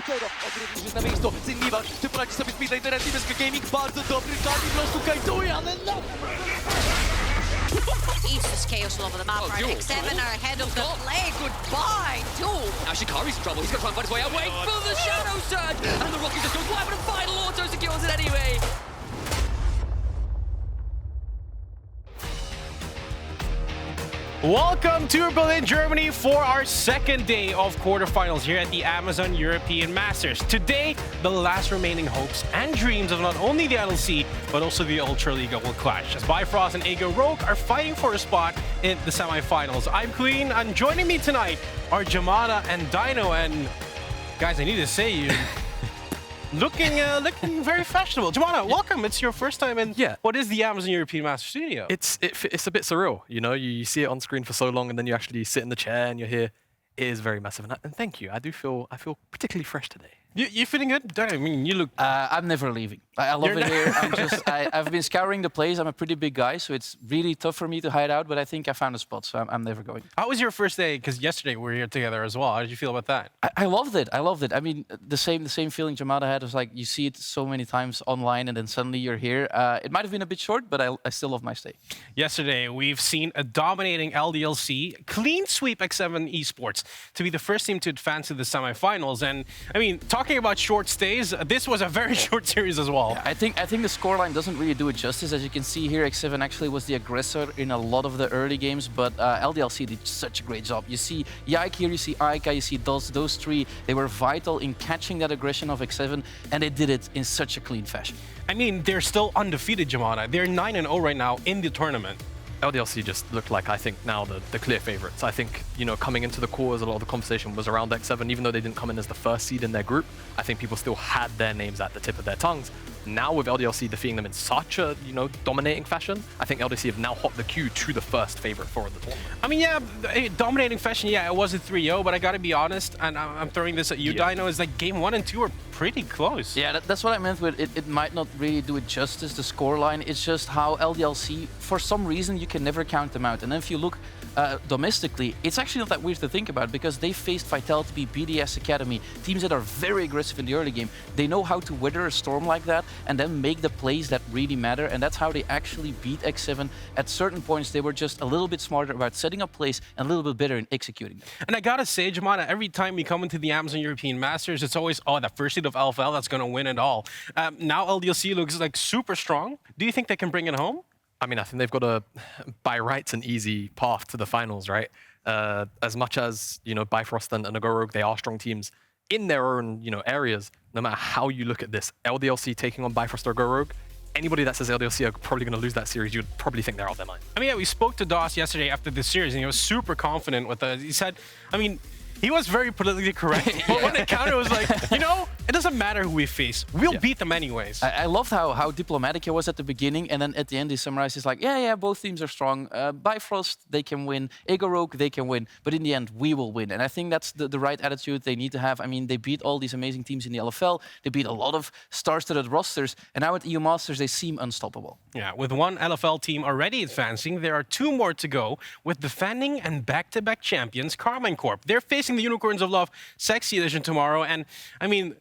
0. Ogrodniczy już na miejscu. Sinmivak, czy poradzi sobie z midlane Renty bez gaming? Bardzo dobry timing, Lostu kajtuje, ale no! Eats this chaos all over the map. Right, Duel. X7 are ahead of the play. Goodbye, Duel. Now Shikari's in trouble. He's going to try and find his way out. Wait for the Shadow Surge! And the Rocket just goes wide, but a final auto secures it anyway. Welcome to Berlin, Germany for our second day of quarterfinals here at the Amazon European Masters. Today, the last remaining hopes and dreams of not only the LDLC, but also the Ultra Liga will clash as Bifrost and ADC are fighting for a spot in the semifinals. I'm Queen, and joining me tonight are Jamada and Dino, and guys, I need to say you looking very fashionable. Jamada, welcome. It's your first time in what is the Amazon European Master Studio. It's a bit surreal, you know. You see it on screen for so long, and then you actually sit in the chair and you're here. It is very massive, and thank you. I feel particularly fresh today. You feeling good? I mean, you look. I'm never leaving. I love it here. I've been scouring the place. I'm a pretty big guy, so it's really tough for me to hide out. But I think I found a spot, so I'm never going. How was your first day? Because yesterday we were here together as well. How did you feel about that? I loved it. I loved it. I mean, the same feeling Jamada had was like you see it so many times online, and then suddenly you're here. It might have been a bit short, but I still love my stay. Yesterday we've seen a dominating LDLC clean sweep X7 Esports to be the first team to advance to the semifinals. And I mean, talking about short stays, this was a very short series as well. Yeah, I think the scoreline doesn't really do it justice. As you can see here, X7 actually was the aggressor in a lot of the early games, but LDLC did such a great job. You see Yike here, you see Aika, you see those three. They were vital in catching that aggression of X7, and they did it in such a clean fashion. I mean, they're still undefeated, Jamada. They're 9-0 right now in the tournament. LDLC just looked like, I think, now the clear favorites. I think, you know, coming into the quarters, a lot of the conversation was around X7, even though they didn't come in as the first seed in their group. I think people still had their names at the tip of their tongues. Now with LDLC defeating them in such a, you know, dominating fashion, I think LDLC have now hopped the queue to the first favorite for the tournament. I mean, yeah, dominating fashion, yeah, it was a 3-0, but I gotta be honest, and I'm throwing this at you, Dino, is like game 1 and 2 are pretty close. Yeah, that's what I meant with it. It might not really do it justice, the scoreline. It's just how LDLC, for some reason, you can never count them out. And then if you look domestically, it's actually not that weird to think about because they faced Vitality, BDS Academy, teams that are very aggressive in the early game. They know how to weather a storm like that and then make the plays that really matter. And that's how they actually beat X7. At certain points, they were just a little bit smarter about setting up plays and a little bit better in executing them. And I gotta say, Jamada, every time we come into the Amazon European Masters, it's always, oh, the first seed of LFL that's gonna win it all. Now LDLC looks like super strong. Do you think they can bring it home? I mean, I think they've got a, by rights, an easy path to the finals, right? As much as, you know, Bifrost and ADC, they are strong teams in their own, you know, areas. No matter how you look at this, LDLC taking on Bifrost or ADC, anybody that says LDLC are probably going to lose that series, you'd probably think they're out their mind. I mean, yeah, we spoke to Doss yesterday after this series, and he was super confident with us. He said, I mean, he was very politically correct, but when the counter was like, you know, it doesn't matter who we face. We'll beat them anyways. I loved how diplomatic he was at the beginning, and then at the end he summarized, he's like, yeah, both teams are strong. Bifrost, they can win. ADC, they can win. But in the end, we will win. And I think that's the right attitude they need to have. I mean, they beat all these amazing teams in the LFL. They beat a lot of star-studded rosters. And now at EU Masters, they seem unstoppable. Yeah, with one LFL team already advancing, there are 2 more to go with defending and back-to-back champions Karmine Corp. They're facing the Unicorns of Love Sexy Edition tomorrow. And, I mean,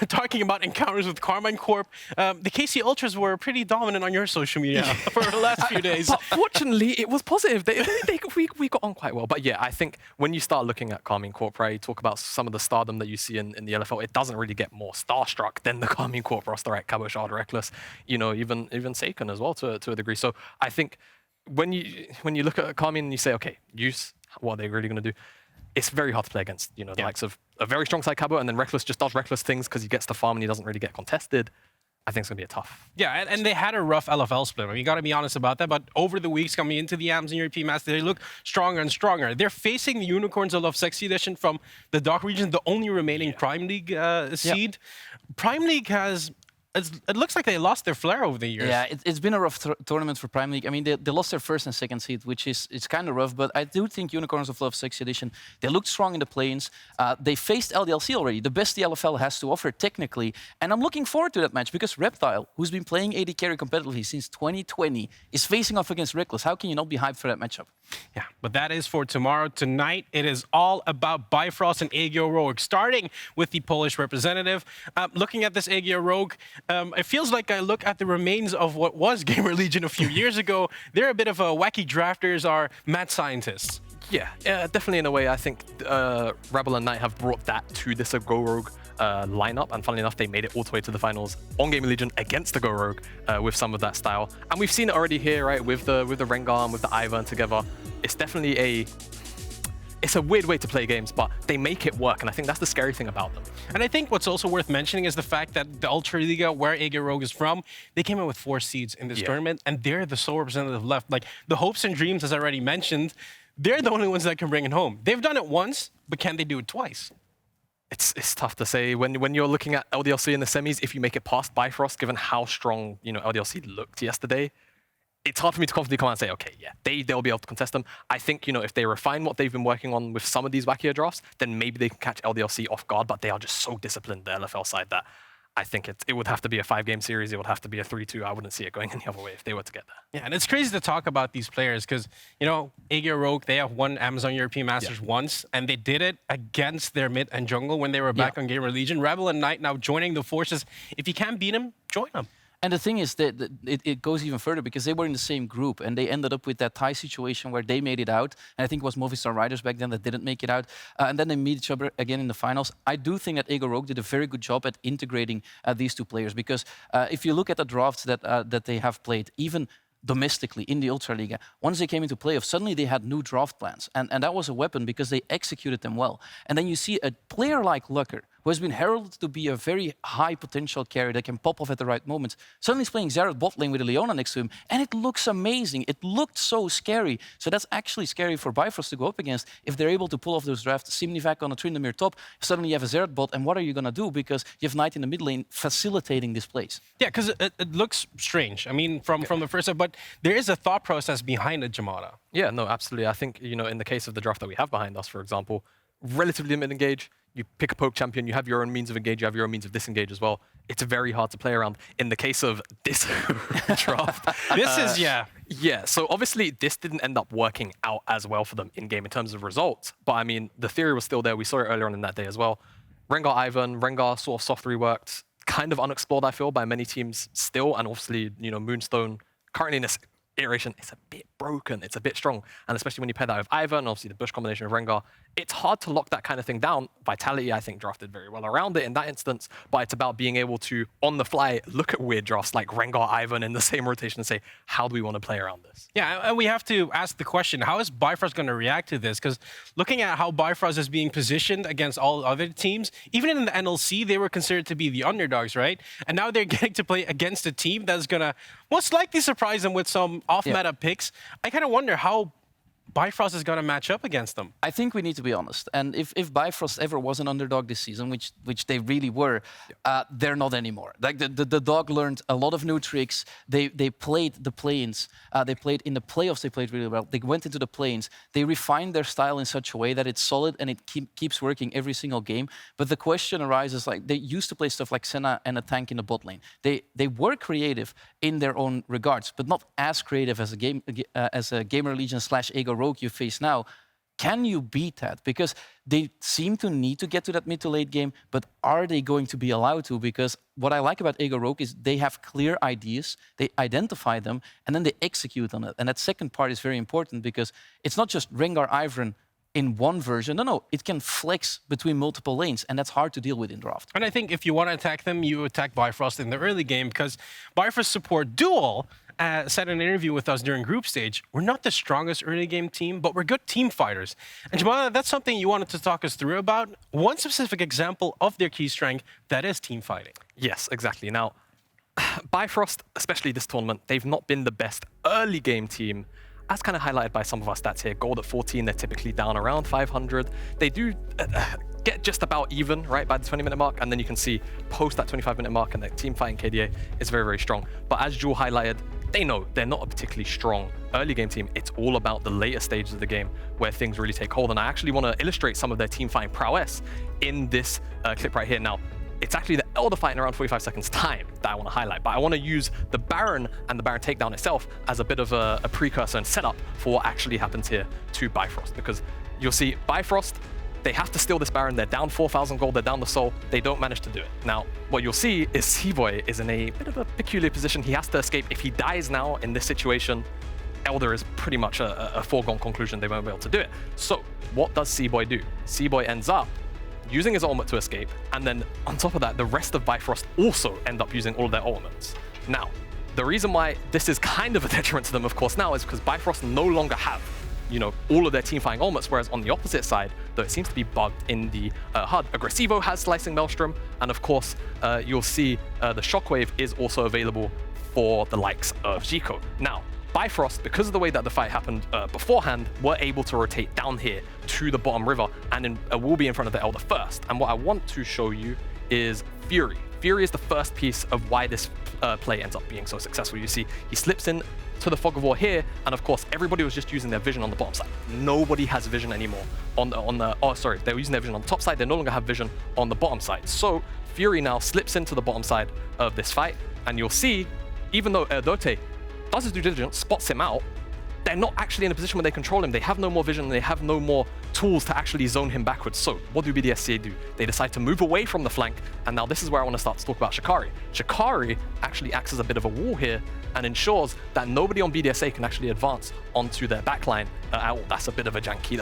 talking about encounters with Karmine Corp, the KC Ultras were pretty dominant on your social media for the last few days. But fortunately, it was positive. We got on quite well. But yeah, I think when you start looking at Karmine Corp, right, you talk about some of the stardom that you see in the LFL, it doesn't really get more starstruck than the Karmine Corp roster, right? Cboi, Shard, Reckless, you know, even Seiken as well to a degree. So I think when you look at Karmine and you say, okay, use, what are they really going to do? It's very hard to play against, you know, the likes of a very strong side Cboi, and then Reckless just does Reckless things because he gets the farm and he doesn't really get contested. I think it's going to be a tough. Yeah, and they had a rough LFL split. I mean, you got to be honest about that. But over the weeks coming into the Amazon European Masters, they look stronger and stronger. They're facing the Unicorns of Love Sexy Edition from the DACH region, the only remaining Prime League seed. Prime League has it looks like they lost their flair over the years. Yeah, it's been a rough tournament for Prime League. I mean, they lost their first and second seed, which is it's kind of rough. But I do think Unicorns of Love 6th edition, they looked strong in the play-ins. They faced LDLC already, the best the LFL has to offer technically. And I'm looking forward to that match because Reptile, who's been playing AD carry competitively since 2020, is facing off against Reckless. How can you not be hyped for that matchup? Yeah, but that is for tomorrow. Tonight, it is all about Bifrost and AGO Rogue, starting with the Polish representative. Looking at this AGO Rogue, it feels like I look at the remains of what was Gamer Legion a few years ago. They're a bit of a wacky drafters, are mad scientists. Yeah, definitely in a way. I think Rabble and Nite have brought that to this Go Rogue lineup, and funnily enough, they made it all the way to the finals on Gamer Legion against the Go Rogue with some of that style. And we've seen it already here, right, with the Rengar and with the Ivern together. It's definitely it's a weird way to play games, but they make it work, and I think that's the scary thing about them. And I think what's also worth mentioning is the fact that the Ultra Liga, where AGO Rogue is from, they came in with 4 seeds in this tournament, and they're the sole representative left. Like, the hopes and dreams, as I already mentioned, they're the only ones that can bring it home. They've done it once, but can they do it twice? It's tough to say. When you're looking at LDLC in the semis, if you make it past Bifrost, given how strong LDLC looked yesterday, it's hard for me to confidently come out and say, okay, yeah, they'll be able to contest them. I think, if they refine what they've been working on with some of these wackier drafts, then maybe they can catch LDLC off guard, but they are just so disciplined, the LFL side, that I think it would have to be a 5-game series. It would have to be a 3-2. I wouldn't see it going any other way if they were to get there. Yeah, and it's crazy to talk about these players because, AGO Rogue, they have won Amazon European Masters once, and they did it against their mid and jungle when they were back on Gamer Legion. Rabble and Nite now joining the forces. If you can't beat them, join them. And the thing is that it goes even further because they were in the same group and they ended up with that tie situation where they made it out. And I think it was Movistar Riders back then that didn't make it out. And then they meet each other again in the finals. I do think that AGO Rogue did a very good job at integrating these two players because if you look at the drafts that they have played, even domestically in the Ultraliga, once they came into playoffs, suddenly they had new draft plans. And that was a weapon because they executed them well. And then you see a player like FLICKR, who has been heralded to be a very high potential carry that can pop off at the right moments. Suddenly he's playing Zeri bot lane with a Leona next to him, and it looks amazing. It looked so scary. So that's actually scary for Bifrost to go up against if they're able to pull off those drafts. Sinmivak on a Tryndamere top, suddenly you have a Zeri bot, and what are you going to do? Because you have Nite in the mid lane facilitating this plays. Yeah, because it looks strange. I mean, from the first up, but there is a thought process behind it, Jamada. Yeah, no, absolutely. I think, in the case of the draft that we have behind us, for example, relatively limited engage. You pick a poke champion, you have your own means of engage, you have your own means of disengage as well. It's very hard to play around. In the case of this draft, Yeah, so obviously this didn't end up working out as well for them in-game in terms of results. But I mean, the theory was still there. We saw it earlier on in that day as well. Rengar Ivern, Rengar sort of soft reworked, kind of unexplored, I feel, by many teams still. And obviously, Moonstone, currently in this iteration, it's a bit broken, it's a bit strong. And especially when you pair that with Ivern, and obviously the Bush combination of Rengar, it's hard to lock that kind of thing down. Vitality, I think, drafted very well around it in that instance, but it's about being able to, on the fly, look at weird drafts like Rengar, Ivern in the same rotation and say, how do we want to play around this? Yeah, and we have to ask the question, how is Bifrost going to react to this? Because looking at how Bifrost is being positioned against all other teams, even in the NLC, they were considered to be the underdogs, right? And now they're getting to play against a team that's going to most likely surprise them with some off-meta picks. I kind of wonder how Bifrost is going to match up against them. I think we need to be honest. And if Bifrost ever was an underdog this season, which they really were, they're not anymore. Like the dog learned a lot of new tricks. They played the play-ins. They played in the playoffs. They played really well. They went into the play-ins. They refined their style in such a way that it's solid and it keeps working every single game. But the question arises, like, they used to play stuff like Senna and a tank in the bot lane. They were creative in their own regards, but not as creative as a Gamer Legion / AGO Rogue you face now. Can you beat that? Because they seem to need to get to that mid to late game, but are they going to be allowed to? Because what I like about AGO Rogue is they have clear ideas, they identify them, and then they execute on it. And that second part is very important because it's not just Rengar Ivern in one version. No, it can flex between multiple lanes, and that's hard to deal with in draft. And I think if you want to attack them, you attack Bifrost in the early game because Bifrost support DuaLL said in an interview with us during group stage, we're not the strongest early game team, but we're good team fighters. And Jamala, that's something you wanted to talk us through about. One specific example of their key strength, that is team fighting. Yes, exactly. Now, Bifrost, especially this tournament, they've not been the best early game team, as kind of highlighted by some of our stats here. Gold at 14, they're typically down around 500. They do get just about even, right, by the 20-minute mark, and then you can see post that 25-minute mark and the team fighting KDA is very, very strong. But as Zhao highlighted, they know they're not a particularly strong early game team. It's all about the later stages of the game where things really take hold. And I actually want to illustrate some of their team fighting prowess in this clip right here. Now, it's actually the Elder fight in around 45 seconds time that I want to highlight, but I want to use the Baron and the Baron takedown itself as a bit of a precursor and setup for what actually happens here to Bifrost, because you'll see Bifrost, they have to steal this Baron, they're down 4,000 gold, they're down the soul, they don't manage to do it. Now, what you'll see is Cboi is in a bit of a peculiar position. He has to escape. If he dies now in this situation, Elder is pretty much a foregone conclusion. They won't be able to do it. So what does Cboi do? Cboi ends up using his ultimate to escape, and then on top of that, the rest of Bifrost also end up using all of their ultimates. Now, the reason why this is kind of a detriment to them, of course, now is because Bifrost no longer have, you know, all of their team fighting ultimates, whereas on the opposite side, though it seems to be bugged in the HUD, Aggressivo has Slicing Maelstrom, and of course, you'll see the Shockwave is also available for the likes of Zico. Now, Bifrost, because of the way that the fight happened beforehand, were able to rotate down here to the bottom river and will be in front of the Elder first. And what I want to show you is Furuy. Furuy is the first piece of why this play ends up being so successful. You see, he slips in to the Fog of War here, and of course, everybody was just using their vision on the bottom side. Nobody has vision anymore they were using their vision on the top side. They no longer have vision on the bottom side. So Furuy now slips into the bottom side of this fight, and you'll see, even though Erdote does his due diligence, spots him out, they're not actually in a position where they control him. They have no more vision, they have no more tools to actually zone him backwards. So what do BDSC do? They decide to move away from the flank, and now this is where I want to start to talk about Shikari. Shikari actually acts as a bit of a wall here and ensures that nobody on BDSA can actually advance onto their backline. That's a bit of a janky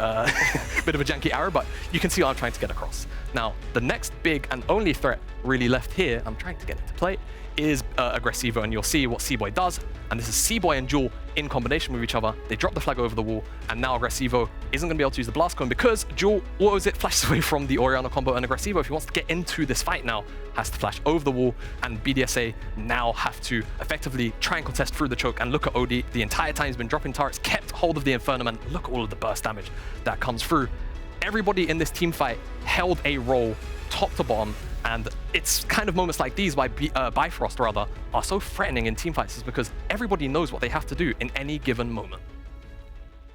arrow, but you can see what I'm trying to get across. Now, the next big and only threat really left here, I'm trying to get it to play, is Aggressivo, and you'll see what Cboi does. And this is Cboi and DuaLL in combination with each other. They drop the flag over the wall, and now Aggressivo isn't going to be able to use the Blast Cone because DuaLL autos it, flashes away from the Orianna combo, and Aggressivo, if he wants to get into this fight now, has to flash over the wall, and BDSA now have to effectively try and contest through the choke. And look at OD, the entire time he's been dropping turrets, kept hold of the Infernum, and look at all of the burst damage that comes through. Everybody in this team fight held a role top to bottom, and it's kind of moments like these why Bifrost are so threatening in team fights, is because everybody knows what they have to do in any given moment.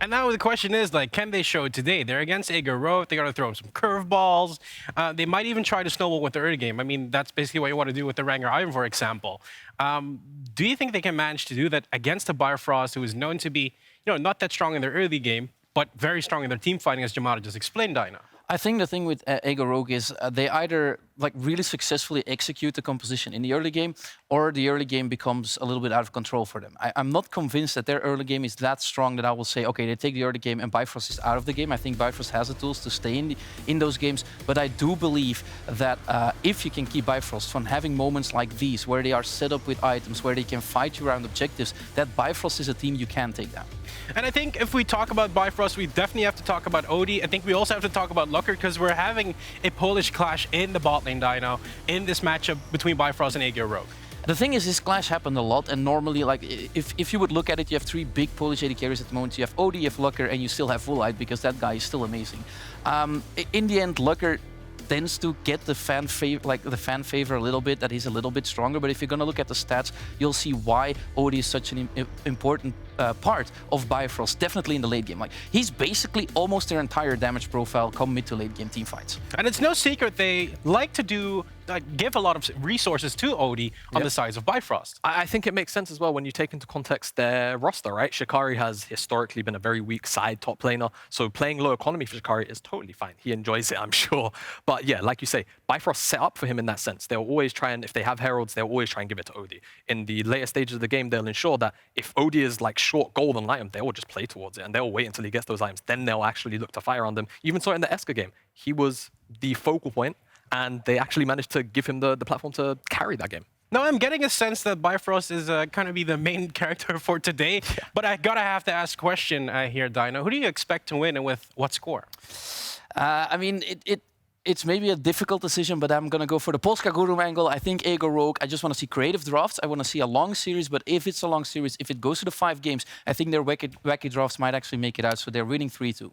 And now the question is, like, can they show it today? They're against AGO. They got to throw him some curveballs. They might even try to snowball with the early game. I mean, that's basically what you want to do with the Ranger Ivan, for example. Do you think they can manage to do that against a Bifrost who is known to be, you know, not that strong in their early game, but very strong in their team fighting, as Jamada just explained, Dinah? I think the thing with AGO is they either like really successfully execute the composition in the early game, or the early game becomes a little bit out of control for them. I'm not convinced that their early game is that strong that I will say, okay, they take the early game and Bifrost is out of the game. I think Bifrost has the tools to stay in those games, but I do believe that if you can keep Bifrost from having moments like these, where they are set up with items, where they can fight you around objectives, that Bifrost is a team you can take down. And I think if we talk about Bifrost, we definitely have to talk about Odie. I think we also have to talk about FLICKR, because we're having a Polish clash in the bot lane, Dino, in this matchup between Bifrost and AGO Rogue. The thing is, this clash happened a lot, and normally, like, if you would look at it, you have three big Polish AD carries at the moment. You have Odie, you have FLICKR, and you still have Furuy, because that guy is still amazing. In the end, FLICKR tends to get the fan favor a little bit, that he's a little bit stronger. But if you're going to look at the stats, you'll see why Odie is such an important part of Bifrost, definitely in the late game. Like, he's basically almost their entire damage profile come mid to late game team fights. And it's no secret they like to give a lot of resources to Odie on the sides of Bifrost. I think it makes sense as well when you take into context their roster, right? Shikari has historically been a very weak side top laner, so playing low economy for Shikari is totally fine. He enjoys it, I'm sure. But yeah, like you say, Bifrost set up for him in that sense. They'll always try, and if they have heralds, they'll always try and give it to Odie. In the later stages of the game, they'll ensure that if Odie is like short gold on item, they will just play towards it, and they'll wait until he gets those items. Then they'll actually look to fire on them. Even so in the Esker game, he was the focal point, and they actually managed to give him the platform to carry that game. Now, I'm getting a sense that Bifrost is going to be the main character for today, but I have to ask a question here, Dino. Who do you expect to win, and with what score? I mean, it's maybe a difficult decision, but I'm going to go for the Polska Guru angle. I think AGO Rogue, I just want to see creative drafts. I want to see a long series, but if it's a long series, if it goes to the 5 games, I think their wacky drafts might actually make it out, so they're winning 3-2.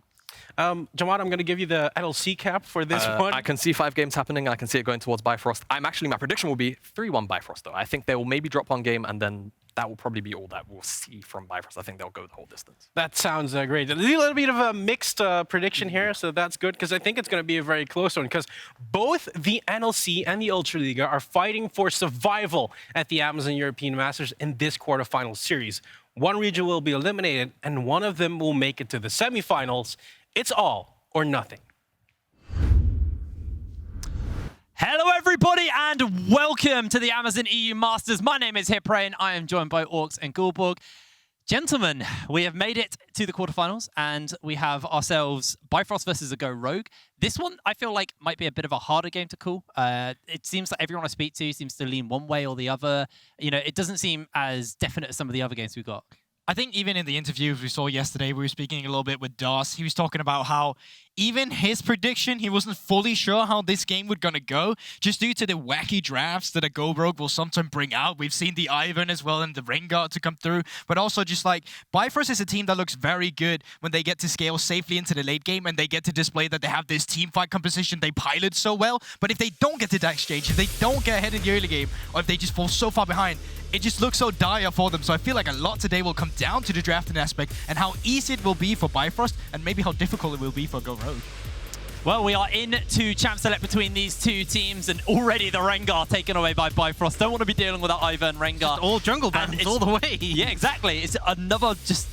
Jawad, I'm going to give you the LLC cap for this one. I can see 5 games happening. I can see it going towards Bifrost. My prediction will be 3-1 Bifrost, though. I think they will maybe drop one game, and then that will probably be all that we'll see from Bifrost. I think they'll go the whole distance. That sounds great. A little bit of a mixed prediction here, so that's good, because I think it's going to be a very close one, because both the NLC and the Ultraliga are fighting for survival at the Amazon European Masters in this quarterfinal series. One region will be eliminated, and one of them will make it to the semifinals. It's all or nothing. Hello everybody and welcome to the Amazon EU Masters. My name is Hipray and I am joined by Orcs and Gulborg. Gentlemen, we have made it to the quarterfinals and we have ourselves Bifrost versus a Go Rogue. This one I feel like might be a bit of a harder game to call. It seems like everyone I speak to seems to lean one way or the other. You know, it doesn't seem as definite as some of the other games we've got. I think even in the interviews we saw yesterday, we were speaking a little bit with Das. He was talking about how even his prediction, he wasn't fully sure how this game would gonna go, just due to the wacky drafts that a Go Rogue will sometimes bring out. We've seen the Ivan as well and the Rengar to come through, but also just like Bifrost is a team that looks very good when they get to scale safely into the late game and they get to display that they have this team fight composition they pilot so well. But if they don't get to that exchange, if they don't get ahead in the early game, or if they just fall so far behind, it just looks so dire for them. So I feel like a lot today will come down to the drafting aspect and how easy it will be for Bifrost and maybe how difficult it will be for Go Rogue. Well, we are into Champ Select between these two teams, and already the Rengar taken away by Bifrost. Don't want to be dealing with that Ivan Rengar. Just all jungle bans all the way. Yeah, exactly. It's another just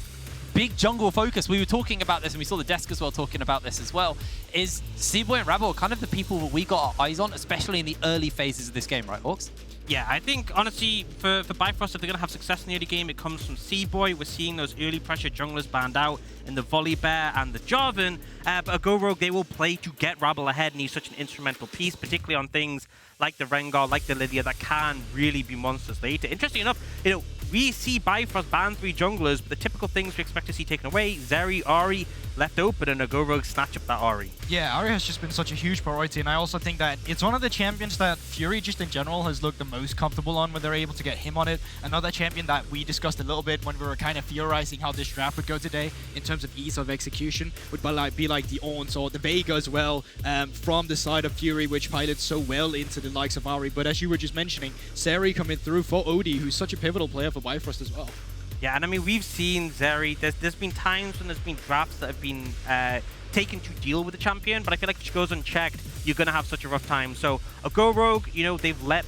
big jungle focus. We were talking about this, and we saw the desk as well talking about this as well. Is Cboi and Rabble kind of the people that we got our eyes on, especially in the early phases of this game, right, Orcs? Yeah, I think, honestly, for Bifrost, if they're going to have success in the early game, it comes from Cboi. We're seeing those early pressure junglers banned out in the Volley Bear and the Jarvan. But a Go Rogue, they will play to get Rabble ahead, and he's such an instrumental piece, particularly on things like the Rengar, like the Lydia, that can really be monsters later. Interesting enough, you know, we see Bifrost ban 3 junglers, but the typical things we expect to see taken away, Zeri, Ahri, left open, and a Go Rogue snatch up that Ahri. Yeah, Ahri has just been such a huge priority, and I also think that it's one of the champions that Furuy just in general has looked the most comfortable on when they're able to get him on it. Another champion that we discussed a little bit when we were kind of theorizing how this draft would go today in terms of ease of execution would be like the Orns or the Vega as well, from the side of Furuy, which pilots so well into the likes of Ahri. But as you were just mentioning, Zeri coming through for Odie, who's such a pivotal player for Bifrost as well. Yeah, and I mean, we've seen Zeri, there's been times when there's been drafts that have been taken to deal with the champion, but I feel like if she goes unchecked, you're going to have such a rough time. So a Go Rogue, you know, they've let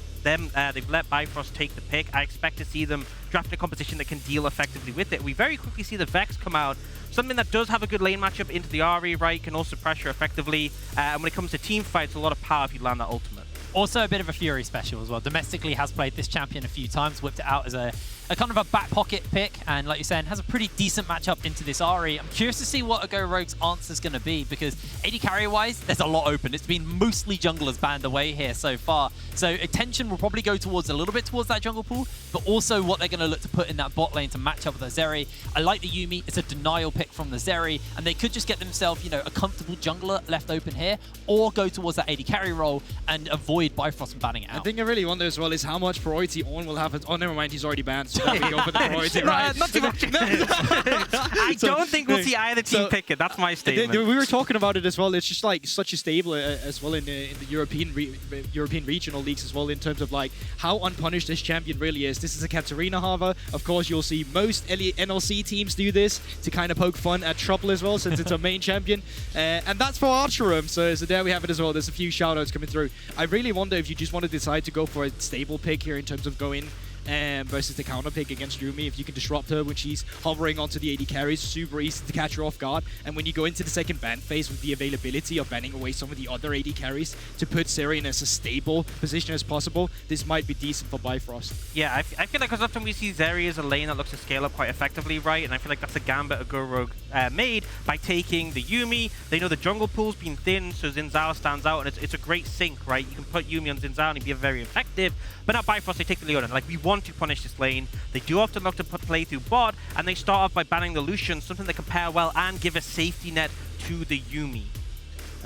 Bifrost take the pick. I expect to see them draft a composition that can deal effectively with it. We very quickly see the Vex come out, something that does have a good lane matchup into the Ahri, right, can also pressure effectively. And when it comes to team fights, a lot of power if you land that ultimate. Also a bit of a Fury special as well. Domestically has played this champion a few times, whipped it out as a kind of a back pocket pick, and like you're saying, has a pretty decent matchup into this Ahri. I'm curious to see what a Go Rogue's answer is going to be, because AD carry-wise, there's a lot open. It's been mostly junglers banned away here so far. So attention will probably go towards a little bit towards that jungle pool, but also what they're going to look to put in that bot lane to match up with the Zeri. I like the Yuumi. It's a denial pick from the Zeri, and they could just get themselves, you know, a comfortable jungler left open here, or go towards that AD carry role and avoid Bifrost from banning it out. I think I really wonder as well is how much priority Orn will have. Oh, never mind, he's already banned, so we go for the priority, right? Not too much. I don't think we'll see either team pick it. That's my statement. We were talking about it as well. It's just like such a stable as well in the European regional leagues as well, in terms of like how unpunished this champion really is. This is a Katarina Hava. Of course, you'll see most NLC teams do this to kind of poke fun at Trouble as well, since it's a main champion. And that's for Archerum. So there we have it as well. There's a few shoutouts coming through. I really wonder if you just want to decide to go for a stable pick here in terms of going versus the counter pick against Yuumi. If you can disrupt her when she's hovering onto the AD carries, super easy to catch her off guard. And when you go into the second ban phase with the availability of banning away some of the other AD carries to put Zeri in as a stable position as possible, this might be decent for Bifrost. Yeah, I feel like because often we see Zeri as a lane that looks to scale up quite effectively, right? And I feel like that's a gambit a Go Rogue made by taking the Yuumi. They know the jungle pool's been thin, so Zhao stands out, and it's a great sync, right? You can put Yuumi on Zhao and he'd be very effective. But now Bifrost, they take the Leona. Like, we want to punish this lane. They do often look to play through bot, and they start off by banning the Lucian, something that can pair well and give a safety net to the Yuumi.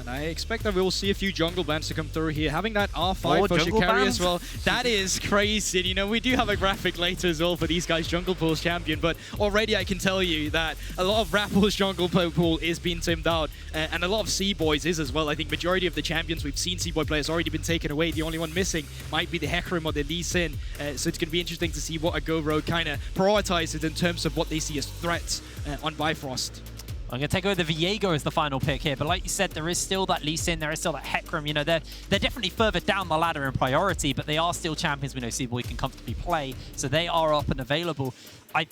And I expect that we'll see a few jungle bans to come through here. Having that R5 More for jungle Shikari bans? as well, that is crazy. You know, we do have a graphic later as well for these guys' jungle pools champion, but already I can tell you that a lot of Rapple's jungle pool is being timed out, and a lot of Cboi's is as well. I think majority of the champions we've seen Cboi play has already been taken away. The only one missing might be the Hecarim or the Lee Sin, so it's going to be interesting to see what a Go Rogue kind of prioritizes in terms of what they see as threats on Bifrost. I'm going to take away the Viego as the final pick here, but like you said, there is still that Lee Sin, there is still that Hecarim. You know, they're definitely further down the ladder in priority, but they are still champions we know Cboi can comfortably play, so they are up and available. I'm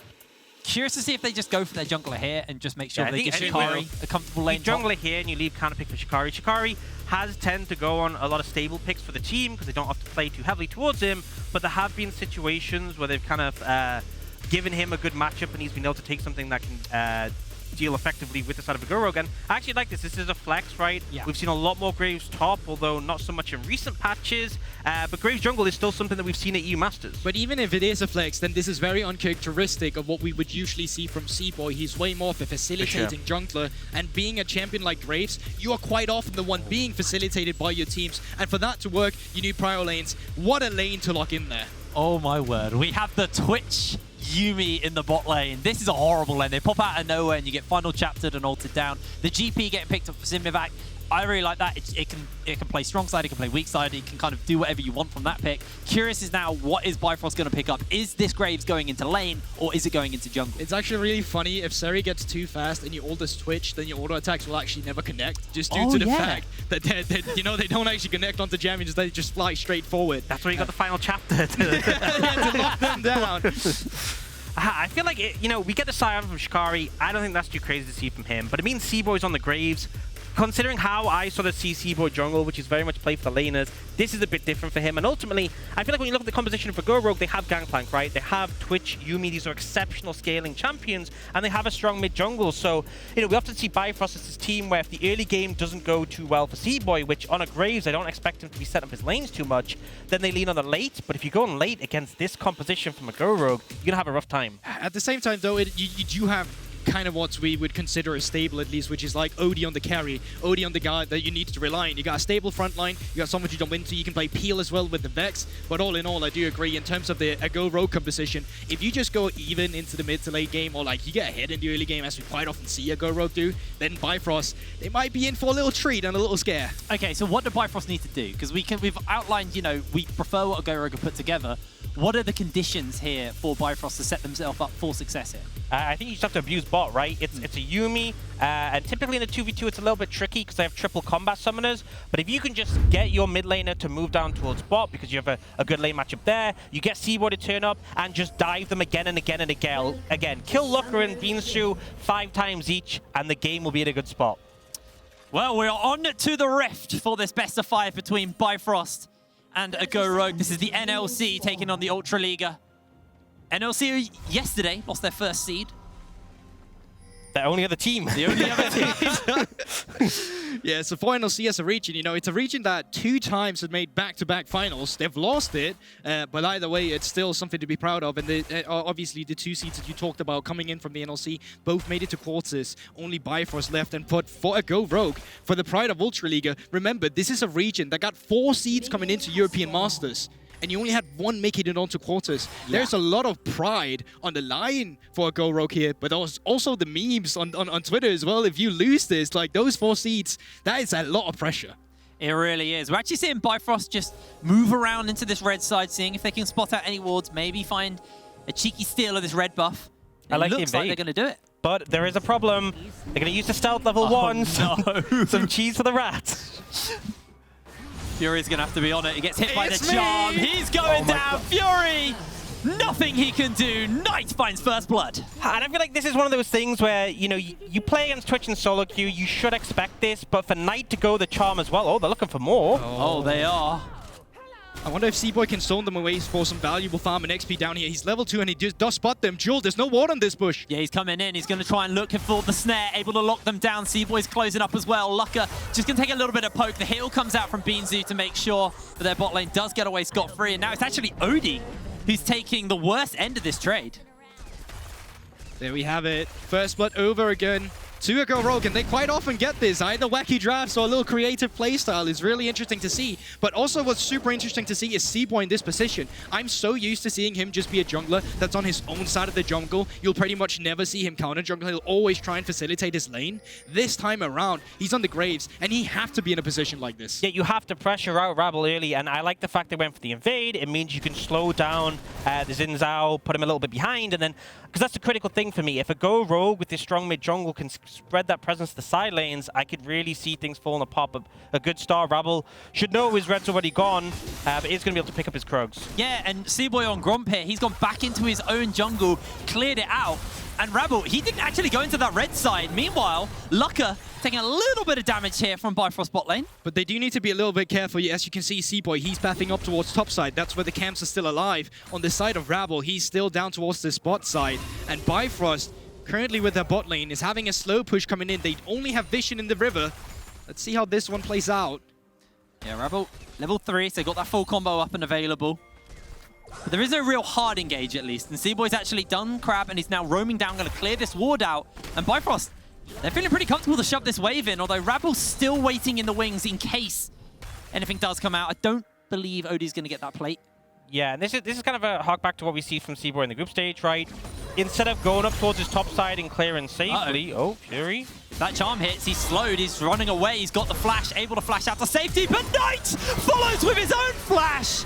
curious to see if they just go for their jungler here and just make sure they give Shikari a comfortable lane. You jungler here and you leave counter pick for Shikari. Shikari has tend to go on a lot of stable picks for the team because they don't have to play too heavily towards him, but there have been situations where they've kind of given him a good matchup and he's been able to take something that can deal effectively with the side of a Go Rogue. And I actually like this. This is a flex, right? Yeah. We've seen a lot more Graves top, although not so much in recent patches. But Graves jungle is still something that we've seen at EU Masters. But even if it is a flex, then this is very uncharacteristic of what we would usually see from Cboi. He's way more of a facilitating jungler, and being a champion like Graves, you are quite often the one being facilitated by your teams. And for that to work, you need prio lanes. What a lane to lock in there. Oh my word, we have the Twitch Yuumi in the bot lane. This is a horrible lane. They pop out of nowhere and you get final chaptered and ulted down. The GP getting picked up for Sinmivak. I really like that. It can play strong side, it can play weak side, it can kind of do whatever you want from that pick. Curious is now, what is Bifrost going to pick up? Is this Graves going into lane, or is it going into jungle? It's actually really funny. If Zeri gets too fast and you ult this Twitch, then your auto attacks will actually never connect, just due to the fact that you know, they don't actually connect onto champions, they just fly straight forward. That's where you got the final chapter to lock them down. I feel like, you know, we get the Sion from Shikari. I don't think that's too crazy to see from him. But it means Cboi's on the Graves. Considering how I sort of see Cboi jungle, which is very much played for the laners, this is a bit different for him. And ultimately, I feel like when you look at the composition for Go Rogue, they have Gangplank, right? They have Twitch, Yuumi. These are exceptional scaling champions, and they have a strong mid jungle. So, you know, we often see Bifrost as this team where if the early game doesn't go too well for Cboi, which on a Graves, I don't expect him to be setting up his lanes too much, then they lean on the late. But if you go on late against this composition from a Go Rogue, you're going to have a rough time. At the same time, though, you do have kind of what we would consider a stable, at least, which is like OD on the carry, OD on the guy that you need to rely on. You got a stable front line, you got someone to jump into, you can play Peel as well with the Vex, but all in all, I do agree in terms of the Go Rogue composition, if you just go even into the mid to late game, or like you get ahead in the early game, as we quite often see a Go Rogue do, then Bifrost, they might be in for a little treat and a little scare. Okay, so what do Bifrost need to do? Because we've outlined, you know, we prefer what a Go Rogue put together. What are the conditions here for Bifrost to set themselves up for success here? I think you just have to abuse bot, right? It's a Yuumi, and typically in the 2v2 it's a little bit tricky because they have triple combat summoners, but if you can just get your mid laner to move down towards bot because you have a good lane matchup there, you get Cboi to turn up and just dive them again and again and again. Kill LFLICKR and beansu 5 times each and the game will be in a good spot. Well, we're on to the rift for this best of 5 between Bifrost and a Go Rogue. This is the NLC taking on the Ultra Liga. NLC yesterday lost their first seed. The only other team. The only other team. Yeah, so for NLC as a region, you know, it's a region that 2 times had made back-to-back finals. They've lost it, but either way, it's still something to be proud of. And obviously, the 2 seeds that you talked about coming in from the NLC both made it to quarters. Only Bifrost left, and for a Go Rogue, for the pride of Ultra Liga, remember, this is a region that got 4 seeds coming into European Masters. And you only had 1 making it onto quarters. Yeah. There's a lot of pride on the line for a Go Rogue here, but also the memes on Twitter as well. If you lose this, like those 4 seeds, that is a lot of pressure. It really is. We're actually seeing Bifrost just move around into this red side, seeing if they can spot out any wards, maybe find a cheeky steal of this red buff. It looks like they're going to do it. But there is a problem. They're going to use the stealth level 1. No. Some cheese for the rats. Fury's going to have to be on it. He gets hit by the charm. He's going down. Fury, nothing he can do. Nite finds first blood. And I feel like this is one of those things where, you know, you play against Twitch and solo queue, you should expect this, but for Nite to go the charm as well, oh, they're looking for more. Oh, they are. I wonder if Cboi can stone them away for some valuable farm and XP down here. He's level 2 and he does spot them. Jewel, there's no ward on this bush. Yeah, he's coming in. He's going to try and look for the snare, able to lock them down. Cboi's closing up as well. LFLICKR just going to take a little bit of poke. The heal comes out from beansu to make sure that their bot lane does get away scot-free. And now it's actually Odie who's taking the worst end of this trade. There we have it. First blood over again. to a Go Rogue, and they quite often get this. Either wacky drafts or a little creative playstyle is really interesting to see. But also what's super interesting to see is Cboi in this position. I'm so used to seeing him just be a jungler that's on his own side of the jungle. You'll pretty much never see him counter jungle. He'll always try and facilitate his lane. This time around, he's on the Graves, and he have to be in a position like this. Yeah, you have to pressure out Rabble early, and I like the fact they went for the invade. It means you can slow down the Zhao, put him a little bit behind, and then, because that's the critical thing for me. If a Go Rogue with this strong mid jungle can spread that presence to the side lanes, I could really see things falling apart. But a good start. Rabble should know his red's already gone, but he's going to be able to pick up his Krugs. Yeah, and Cboi on Gromp here, he's gone back into his own jungle, cleared it out. And Rabble, he didn't actually go into that red side. Meanwhile, FLICKR taking a little bit of damage here from Bifrost bot lane. But they do need to be a little bit careful. As you can see, Cboi, he's pathing up towards top side. That's where the camps are still alive. On the side of Rabble, he's still down towards this bot side. And Bifrost, currently with their bot lane, is having a slow push coming in. They only have vision in the river. Let's see how this one plays out. Yeah, Rabble, level 3, so they got that full combo up and available. But there is no real hard engage, at least. And Cboi's actually done crab, and he's now roaming down, going to clear this ward out. And Bifrost, they're feeling pretty comfortable to shove this wave in, although Rabble's still waiting in the wings in case anything does come out. I don't believe Odie's going to get that plate. Yeah, and this is kind of a hark back to what we see from Cboi in the group stage, right? Instead of going up towards his top side and clearing safely, oh, Fury. That charm hits, he's slowed, he's running away, he's got the flash, able to flash out to safety, but Nite follows with his own flash!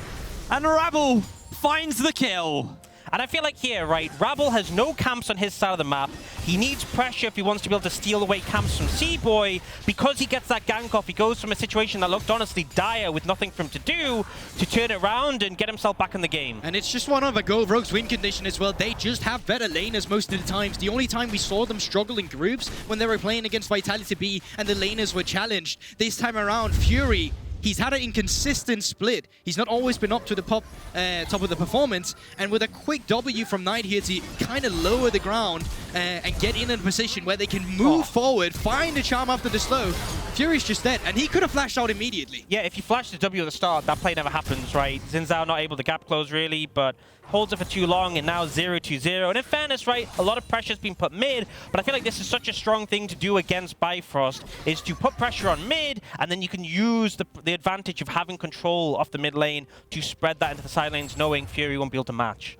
And Rabble finds the kill. And I feel like here, right, Rabble has no camps on his side of the map. He needs pressure if he wants to be able to steal away camps from Cboi. Because he gets that gank off, he goes from a situation that looked honestly dire with nothing for him to do to turn it around and get himself back in the game. And it's just one of a Go Rogue's win condition as well. They just have better laners most of the times. The only time we saw them struggle in groups when they were playing against Vitality B and the laners were challenged. This time around, Fury, he's had an inconsistent split. He's not always been up to the top of the performance. And with a quick W from Nite here to kind of lower the ground and get in a position where they can move forward, find the charm after the slow, Fury's just dead. And he could have flashed out immediately. Yeah, if you flash the W at the start, that play never happens, right? Zhao not able to gap close really, but holds it for too long, and now 0-2-0. And in fairness, right, a lot of pressure's been put mid, but I feel like this is such a strong thing to do against Bifrost, is to put pressure on mid, and then you can use the advantage of having control of the mid lane to spread that into the side lanes, knowing Fury won't be able to match.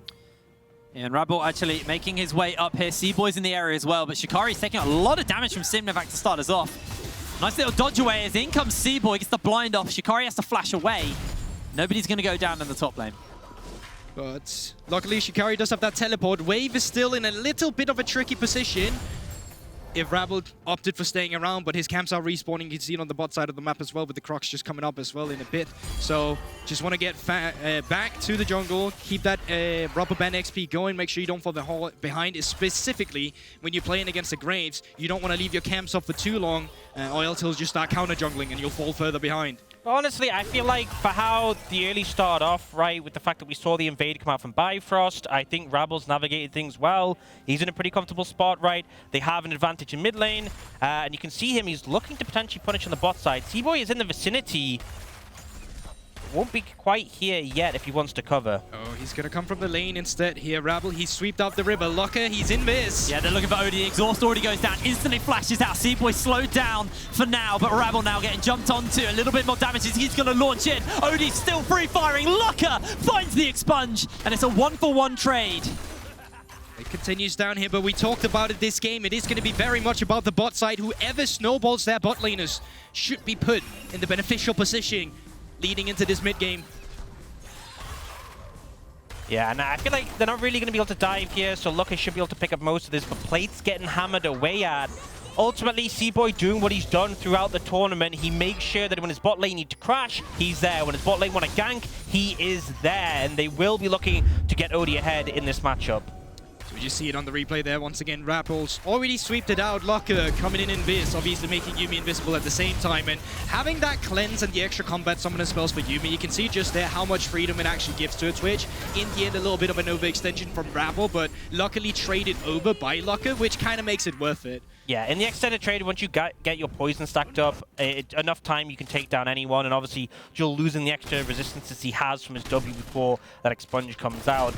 And Rabble actually making his way up here. Cboi's in the area as well, but Shikari's taking a lot of damage from Sinmivak to start us off. Nice little dodge away as in comes Cboi, gets the blind off. Shikari has to flash away. Nobody's going to go down in the top lane. But luckily, Shikari does have that teleport. Wave is still in a little bit of a tricky position. If Rabble opted for staying around, but his camps are respawning. You can see it on the bot side of the map as well, with the Crocs just coming up as well in a bit. So just want to get back to the jungle, keep that rubber band XP going, make sure you don't fall behind. Specifically, when you're playing against the Graves, you don't want to leave your camps up for too long, or else he'll just start counter jungling and you'll fall further behind. Honestly, I feel like for how the early start off, right, with the fact that we saw the invade come out from Bifrost, I think Rabble's navigated things well. He's in a pretty comfortable spot, right? They have an advantage in mid lane, and you can see him, he's looking to potentially punish on the bot side. Cboi is in the vicinity. Won't be quite here yet if he wants to cover. Oh, he's going to come from the lane instead here. Rabble, he's sweeped up the river. LFLICKR, he's in this. Yeah, they're looking for Odie. Exhaust already goes down, instantly flashes out. Cboi slowed down for now, but Rabble now getting jumped onto. A little bit more damage as he's going to launch in. Odie's still free firing. LFLICKR finds the expunge, and it's a 1-for-1 trade. It continues down here, but we talked about it this game. It is going to be very much about the bot side. Whoever snowballs their bot laners should be put in the beneficial position leading into this mid game. Yeah, and I feel like they're not really going to be able to dive here, so LFLICKR should be able to pick up most of this, but Plate's getting hammered away at. Ultimately, Cboi doing what he's done throughout the tournament. He makes sure that when his bot lane need to crash, he's there. When his bot lane want to gank, he is there, and they will be looking to get Odie ahead in this matchup. We just see it on the replay there once again. Rapple's already sweeped it out. LFLICKR coming in this, obviously making Yuumi invisible at the same time. And having that cleanse and the extra combat summoner spells for Yuumi, you can see just there how much freedom it actually gives to a Twitch. In the end, a little bit of an overextension from Rabble, but luckily traded over by LFLICKR, which kind of makes it worth it. Yeah, in the extended trade, once you get your poison stacked up, enough time you can take down anyone, and obviously you're losing the extra resistances he has from his W before that expunge comes out.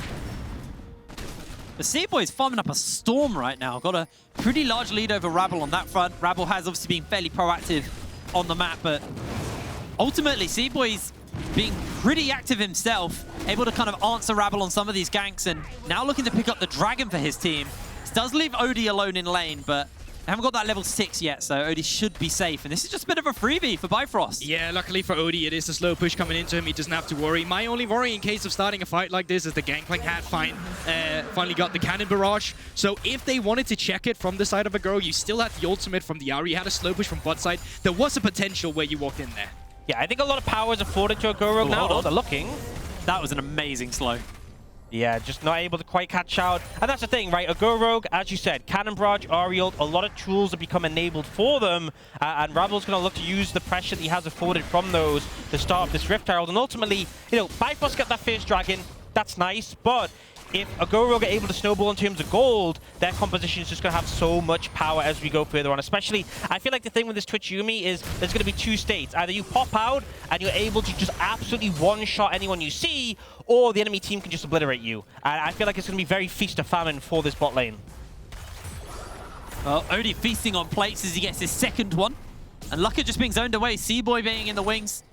But Cboi's farming up a storm right now. Got a pretty large lead over Rabble on that front. Rabble has obviously been fairly proactive on the map, but ultimately Cboi's being pretty active himself, able to kind of answer Rabble on some of these ganks, and now looking to pick up the Dragon for his team. This does leave Odie alone in lane, but they haven't got that level 6 yet, so Odie should be safe. And this is just a bit of a freebie for Bifrost. Yeah, luckily for Odie, it is a slow push coming into him. He doesn't have to worry. My only worry in case of starting a fight like this is the Gangplank had finally got the Cannon Barrage. So if they wanted to check it from the side of a girl, you still had the ultimate from the Ahri. You had a slow push from bot side. There was a potential where you walked in there. Yeah, I think a lot of power is afforded to a Go Rogue now. Oh, they're looking. That was an amazing slow. Yeah, just not able to quite catch out. And that's the thing, right? A Go Rogue, as you said, Cannon Barrage, Ariel, a lot of tools have become enabled for them. And Rabble's going to look to use the pressure that he has afforded from those to start this Rift Herald. And ultimately, you know, Bifrost got that first Dragon. That's nice. But if a Go Rogue are able to snowball in terms of gold, their composition is just going to have so much power as we go further on. Especially, I feel like the thing with this Twitch Yuumi is there's going to be two states. Either you pop out and you're able to just absolutely one-shot anyone you see, or the enemy team can just obliterate you. And I feel like it's going to be very feast or famine for this bot lane. Well, Odie feasting on plates as he gets his second one. And LFLICKR just being zoned away. Cboi being in the wings.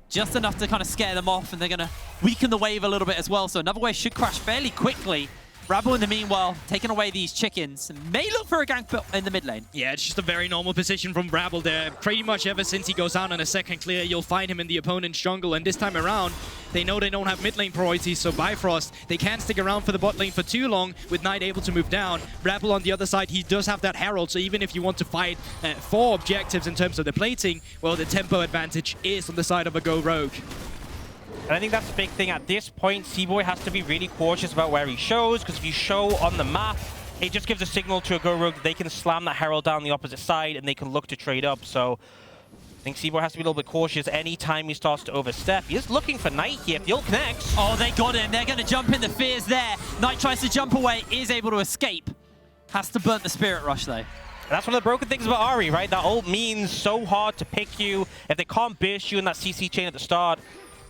Just enough to kind of scare them off, and they're going to weaken the wave a little bit as well. So another wave should crash fairly quickly. Rabble, in the meanwhile, taking away these chickens. May look for a gank in the mid lane. Yeah, it's just a very normal position from Rabble there. Pretty much ever since he goes out on a second clear, you'll find him in the opponent's jungle. And this time around, they know they don't have mid lane priorities, so Bifrost, they can't stick around for the bot lane for too long with Nite able to move down. Rabble on the other side, he does have that Herald, so even if you want to fight for objectives in terms of the plating, well, the tempo advantage is on the side of a Go Rogue. And I think that's the big thing. At this point, Cboi has to be really cautious about where he shows, because if you show on the map, it just gives a signal to a Go Rogue that they can slam that Herald down the opposite side and they can look to trade up. So I think Cboi has to be a little bit cautious anytime he starts to overstep. He is looking for Nite here. If the ult connects. Oh, they got him. They're going to jump in. The fears there. Nite tries to jump away, is able to escape. Has to burn the Spirit Rush, though. That's one of the broken things about Ahri, right? That ult means so hard to pick you. If they can't burst you in that CC chain at the start,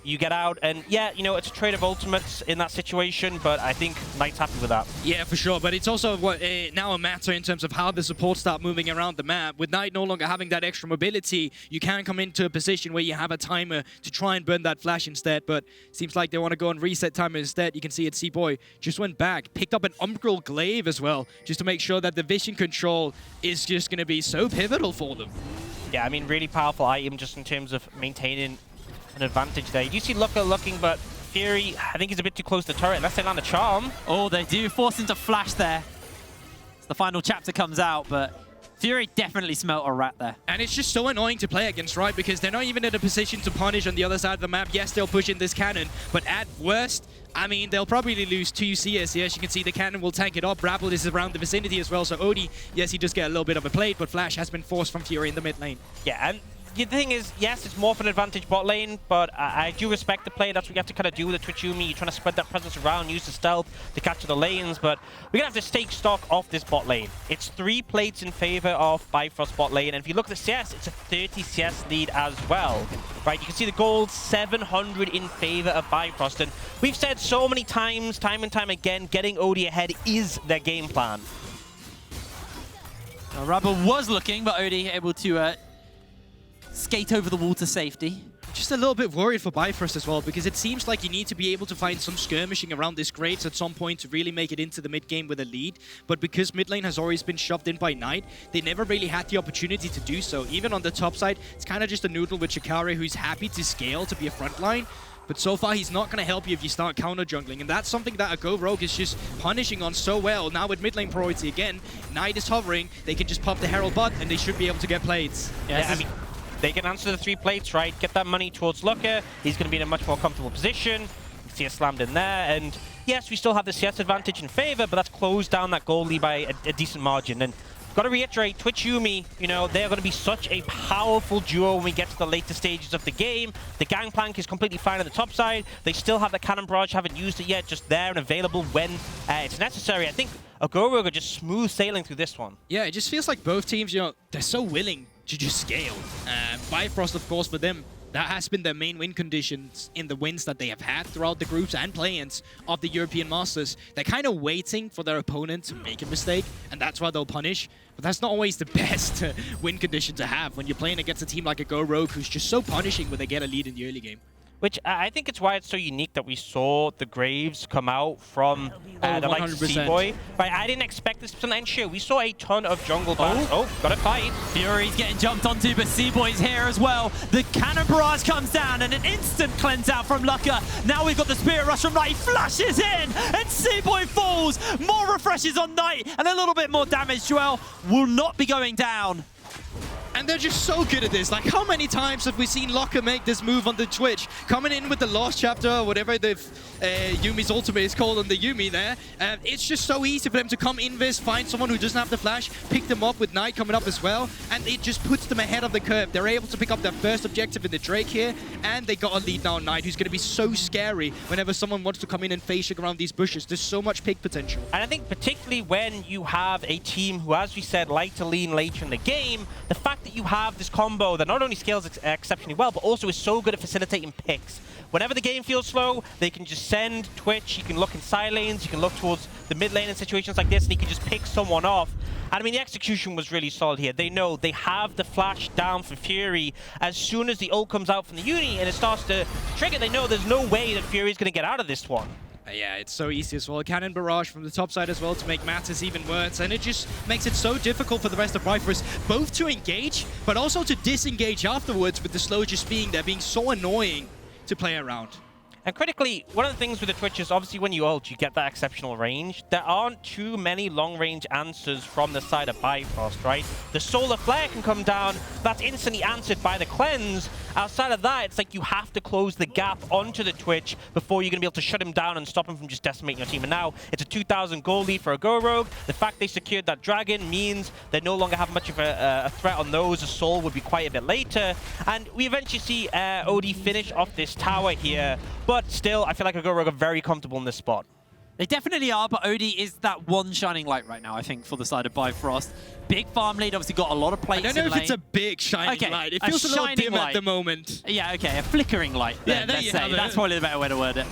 you get out, and yeah, you know, it's a trade of ultimates in that situation, but I think Nite's happy with that. Yeah, for sure, but it's also now a matter in terms of how the supports start moving around the map. With Nite no longer having that extra mobility, you can come into a position where you have a timer to try and burn that flash instead, but seems like they want to go and reset timer instead. You can see it, Cboi just went back, picked up an Umbral Glaive as well, just to make sure that the vision control is just going to be so pivotal for them. Yeah, I mean, really powerful item just in terms of maintaining an advantage there. You do see LFLICKR looking, but Fury, I think he's a bit too close to the turret unless they land a charm. Oh, they do force him to flash there. So the final chapter comes out, but Fury definitely smelt a rat there. And it's just so annoying to play against, right? Because they're not even in a position to punish on the other side of the map. Yes, they'll push in this cannon, but at worst, I mean, they'll probably lose 2 CS here. As you can see, the cannon will tank it up. Rabble is around the vicinity as well, so Odie, yes, he does get a little bit of a plate, but Flash has been forced from Fury in the mid lane. Yeah, and the thing is, yes, it's more of an advantage bot lane, but I do respect the play. That's what you have to kind of do with the Twitch Yuumi. You're trying to spread that presence around, use the stealth to capture the lanes, but we're going to have to take stock of this bot lane. It's 3 plates in favor of Bifrost bot lane, and if you look at the CS, it's a 30 CS lead as well. Right, you can see the gold 700 in favor of Bifrost, and we've said so many times, time and time again, getting Odie ahead is their game plan. Rabble was looking, but Odie able to skate over the wall to safety. Just a little bit worried for Bifrost as well, because it seems like you need to be able to find some skirmishing around this Graves at some point to really make it into the mid game with a lead. But because mid lane has always been shoved in by Nite, they never really had the opportunity to do so. Even on the top side, it's kind of just a noodle with Shikari, who's happy to scale to be a frontline. But so far, he's not going to help you if you start counter-jungling. And that's something that a Go Rogue is just punishing on so well. Now with mid lane priority again, Nite is hovering. They can just pop the Herald bot, and they should be able to get plates. Yeah, I mean, they can answer the 3 plates, right? Get that money towards LFLICKR. He's going to be in a much more comfortable position. You see it slammed in there. And yes, we still have the CS advantage in favor, but that's closed down that goal lead by a decent margin. And got to reiterate, Twitch Yuumi, you know, they're going to be such a powerful duo when we get to the later stages of the game. The Gangplank is completely fine on the top side. They still have the Cannon Barrage, haven't used it yet, just there and available when it's necessary. I think a Go Rogue are just smooth sailing through this one. Yeah, it just feels like both teams, you know, they're so willing to just scale. Bifrost, of course, for them, That has been their main win conditions in the wins that they have had throughout the groups and play-ins of the European Masters. They're kind of waiting for their opponent to make a mistake, and that's why they'll punish. But that's not always the best win condition to have when you're playing against a team like a Go Rogue who's just so punishing when they get a lead in the early game. Which I think it's why it's so unique that we saw the Graves come out from the like Cboi. Right, I didn't expect this to end sure. We saw a ton of jungle bans. Oh, got a fight. Fury's getting jumped onto, but Cboi's here as well. The cannon barrage comes down and an instant cleanse out from FLICKR. Now we've got the Spirit Rush from Nite. He flashes in and Cboi falls. More refreshes on Nite and a little bit more damage. DuaLL will not be going down. And they're just so good at this. Like, how many times have we seen FLICKR make this move on the Twitch? Coming in with the Lost Chapter, or whatever the Yuumi's ultimate is called on the Yuumi there. It's just so easy for them to come in this, find someone who doesn't have the flash, pick them up with Nite coming up as well, and it just puts them ahead of the curve. They're able to pick up their first objective in the Drake here, and they got a lead now on Nite, who's going to be so scary whenever someone wants to come in and face shake around these bushes. There's so much pick potential. And I think particularly when you have a team who, as we said, like to lean later in the game, the fact that you have this combo that not only scales exceptionally well, but also is so good at facilitating picks. Whenever the game feels slow, they can just send Twitch, you can look in side lanes, you can look towards the mid lane in situations like this, and you can just pick someone off. And I mean, the execution was really solid here. They know they have the flash down for Fury. As soon as the ult comes out from the Yuumi and it starts to trigger, they know there's no way that Fury's going to get out of this one. Yeah, it's so easy as well. Cannon barrage from the top side as well to make matters even worse, and it just makes it so difficult for the rest of Bifrost both to engage, but also to disengage afterwards with the slow just being there, being so annoying to play around. And critically, one of the things with the Twitch is obviously when you ult, you get that exceptional range. There aren't too many long-range answers from the side of Bifrost, right? The Solar Flare can come down, that's instantly answered by the Cleanse. Outside of that, it's like you have to close the gap onto the Twitch before you're going to be able to shut him down and stop him from just decimating your team. And now, it's a 2,000 gold lead for a Go Rogue. The fact they secured that Dragon means they no longer have much of a threat on those. A Soul would be quite a bit later. And we eventually see OD finish off this tower here. But still, I feel like a Go Rogue are very comfortable in this spot. They definitely are, but OD is that one shining light right now, I think, for the side of Bifrost. Big farm lead, obviously got a lot of plates in lane. I don't know if it's a big shining light. It feels a little dim at the moment. Yeah, okay, a flickering light. Then, yeah, let's say. That's probably the better way to word it.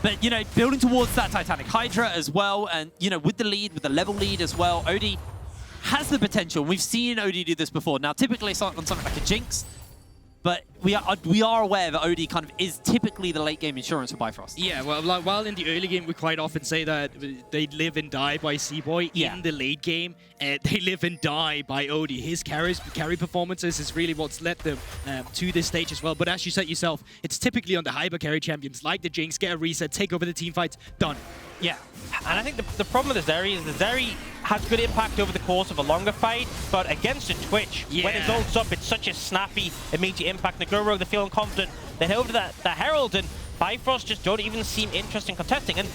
But, you know, building towards that Titanic Hydra as well, and, you know, with the lead, with the level lead as well, OD has the potential. We've seen OD do this before. Now, typically it's on something like a Jinx, but we are aware that OD kind of is typically the late game insurance for Bifrost. Yeah, well, like, while in the early game we quite often say that they live and die by Cboi, in the late game they live and die by OD. His carry performances is really what's led them to this stage as well. But as you said yourself, it's typically on the hyper carry champions like the Jinx, get a reset, take over the team fights, done. Yeah, and I think the problem with the Zeri is the Zeri has good impact over the course of a longer fight, but against the Twitch, when it ults up, it's such a snappy, immediate impact. The Go Rogue, they're feeling confident. They head over to the Herald, and Bifrost just don't even seem interested in contesting. And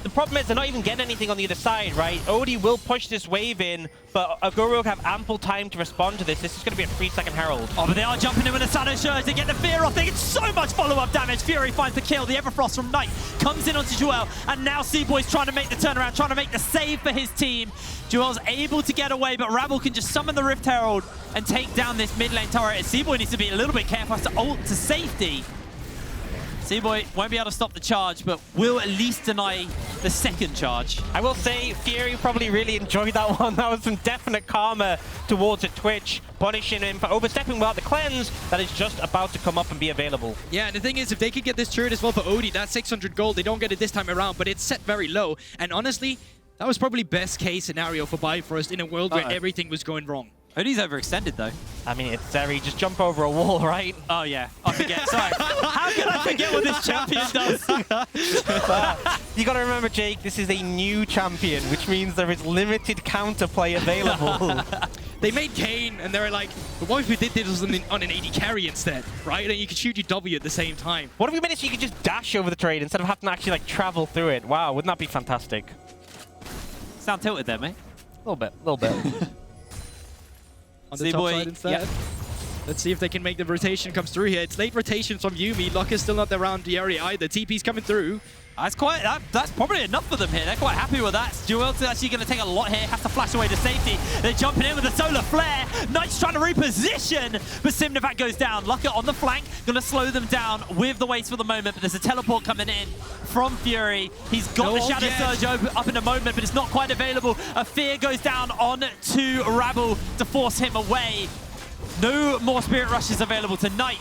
the problem is they're not even getting anything on the other side, right? OD will push this wave in, but a Go Rogue have ample time to respond to this. This is going to be a 3-second Herald. Oh, but they are jumping in with a Shadow Surge. They get the fear off. They get so much follow-up damage. Fury finds the kill. The Everfrost from Nite comes in onto DuaLL, and now Cboi's trying to make the turnaround, trying to make the save for his team. DuaLL's able to get away, but Rabble can just summon the Rift Herald and take down this mid lane turret. And Cboi needs to be a little bit careful to ult to safety. Cboi won't be able to stop the charge, but will at least deny the second charge. I will say, Fury probably really enjoyed that one. That was some definite karma towards a Twitch, punishing him for overstepping without the cleanse that is just about to come up and be available. Yeah, and the thing is, if they could get this turret as well for OD, that's 600 gold. They don't get it this time around, but it's set very low. And honestly, that was probably best case scenario for Bifrost in a world where everything was going wrong. OD's overextended, though. I mean, it's Zeri. Just jump over a wall, right? Oh, yeah. I forget. Sorry. How can I forget what this champion does? You got to remember, Jake, this is a new champion, which means there is limited counterplay available. They made Kayn, and they were like, but what if we did this on an AD carry instead, right? And you could shoot your W at the same time. What if we made it so you could just dash over the trade instead of having to actually, like, travel through it? Wow, wouldn't that be fantastic? Sound tilted there, mate. A little bit. On the top side instead. Yeah. Let's see if they can make the rotation comes through here. It's late rotation from Yuumi. LOCKR's still not around the area either. TP's coming through. That's probably enough for them here. They're quite happy with that. DuaLL actually going to take a lot here. Has to flash away to safety. They're jumping in with a solar flare. Nite's trying to reposition, but Sinmivak goes down. LFLICKR on the flank, going to slow them down with the waste for the moment. But there's a teleport coming in from Furuy. He's got the Shadow Surge up in a moment, but it's not quite available. A Fear goes down on to Rabble to force him away. No more Spirit Rushes available to Nite.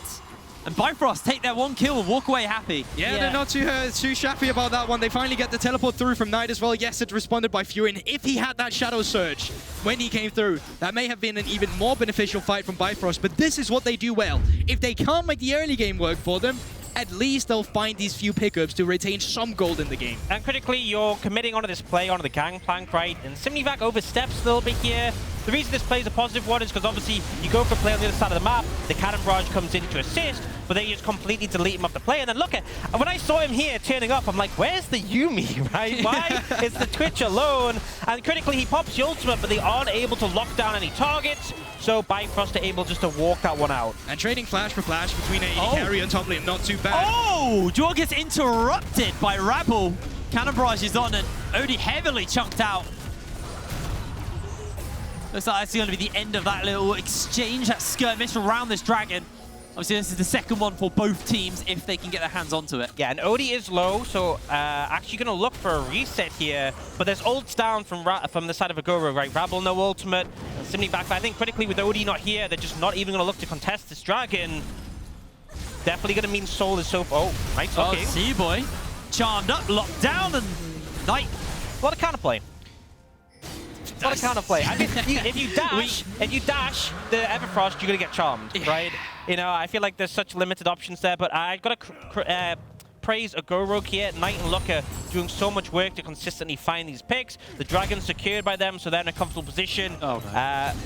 And Bifrost take their 1 kill and walk away happy. Yeah, they're not too shabby about that one. They finally get the teleport through from Nite as well. Yes, it's responded by Furuy. And if he had that Shadow Surge when he came through, that may have been an even more beneficial fight from Bifrost. But this is what they do well. If they can't make the early game work for them, at least they'll find these few pickups to retain some gold in the game. And critically, you're committing onto this play, onto the gangplank, right? And Sinmivak oversteps a little bit here. The reason this play is a positive one is because obviously you go for a play on the other side of the map, the cannon barrage comes in to assist, but then you just completely delete him off the play. And then look at, when I saw him here turning up, I'm like, where's the Yuumi, right? Why is the Twitch alone? And critically, he pops the ultimate, but they aren't able to lock down any targets. So Bifrost are able just to walk that one out. And trading flash for flash between AD carry and top lane, not too bad. Oh, DuaLL gets interrupted by Rabble. Cannon barrage is on and Odie heavily chunked out. Looks like that's going to be the end of that little exchange, that skirmish around this dragon. Obviously, this is the second one for both teams if they can get their hands onto it. Yeah, and Odie is low, so actually going to look for a reset here. But there's ults down from the side of Agoro, right? Rabble no ultimate, Sinmivak back. I think critically with Odie not here, they're just not even going to look to contest this dragon. Definitely going to mean Soul is so... Oh, nice, okay. Cboi charmed up, locked down, and Nite. What a counterplay. What a counterplay. I mean, if you dash the Everfrost, you're going to get charmed, right? You know, I feel like there's such limited options there, but I've got to praise Agoro here. Nite and LFLICKR doing so much work to consistently find these picks. The dragon's secured by them, so they're in a comfortable position. Oh, no. And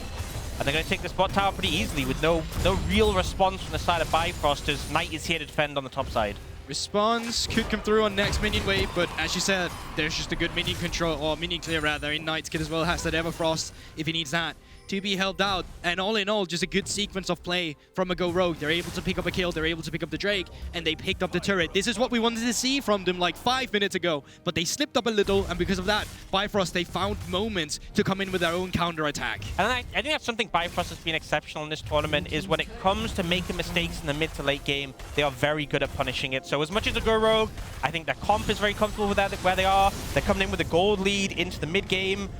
they're going to take this bot tower pretty easily with no real response from the side of Bifrost as Nite is here to defend on the top side. Response could come through on next minion wave, but as you said, there's just a good minion control, or minion clear rather, in Nite's kit as well. Has that Everfrost if he needs that to be held out. And all in all, just a good sequence of play from a Go Rogue. They're able to pick up a kill, they're able to pick up the Drake, and they picked up the turret. This is what we wanted to see from them like 5 minutes ago, but they slipped up a little, and because of that, Bifrost, they found moments to come in with their own counter-attack. And I think that's something Bifrost has been exceptional in this tournament, is when it comes to making mistakes in the mid to late game, they are very good at punishing it. So as much as a Go Rogue, I think their comp is very comfortable with that, where they are. They're coming in with a gold lead into the mid game.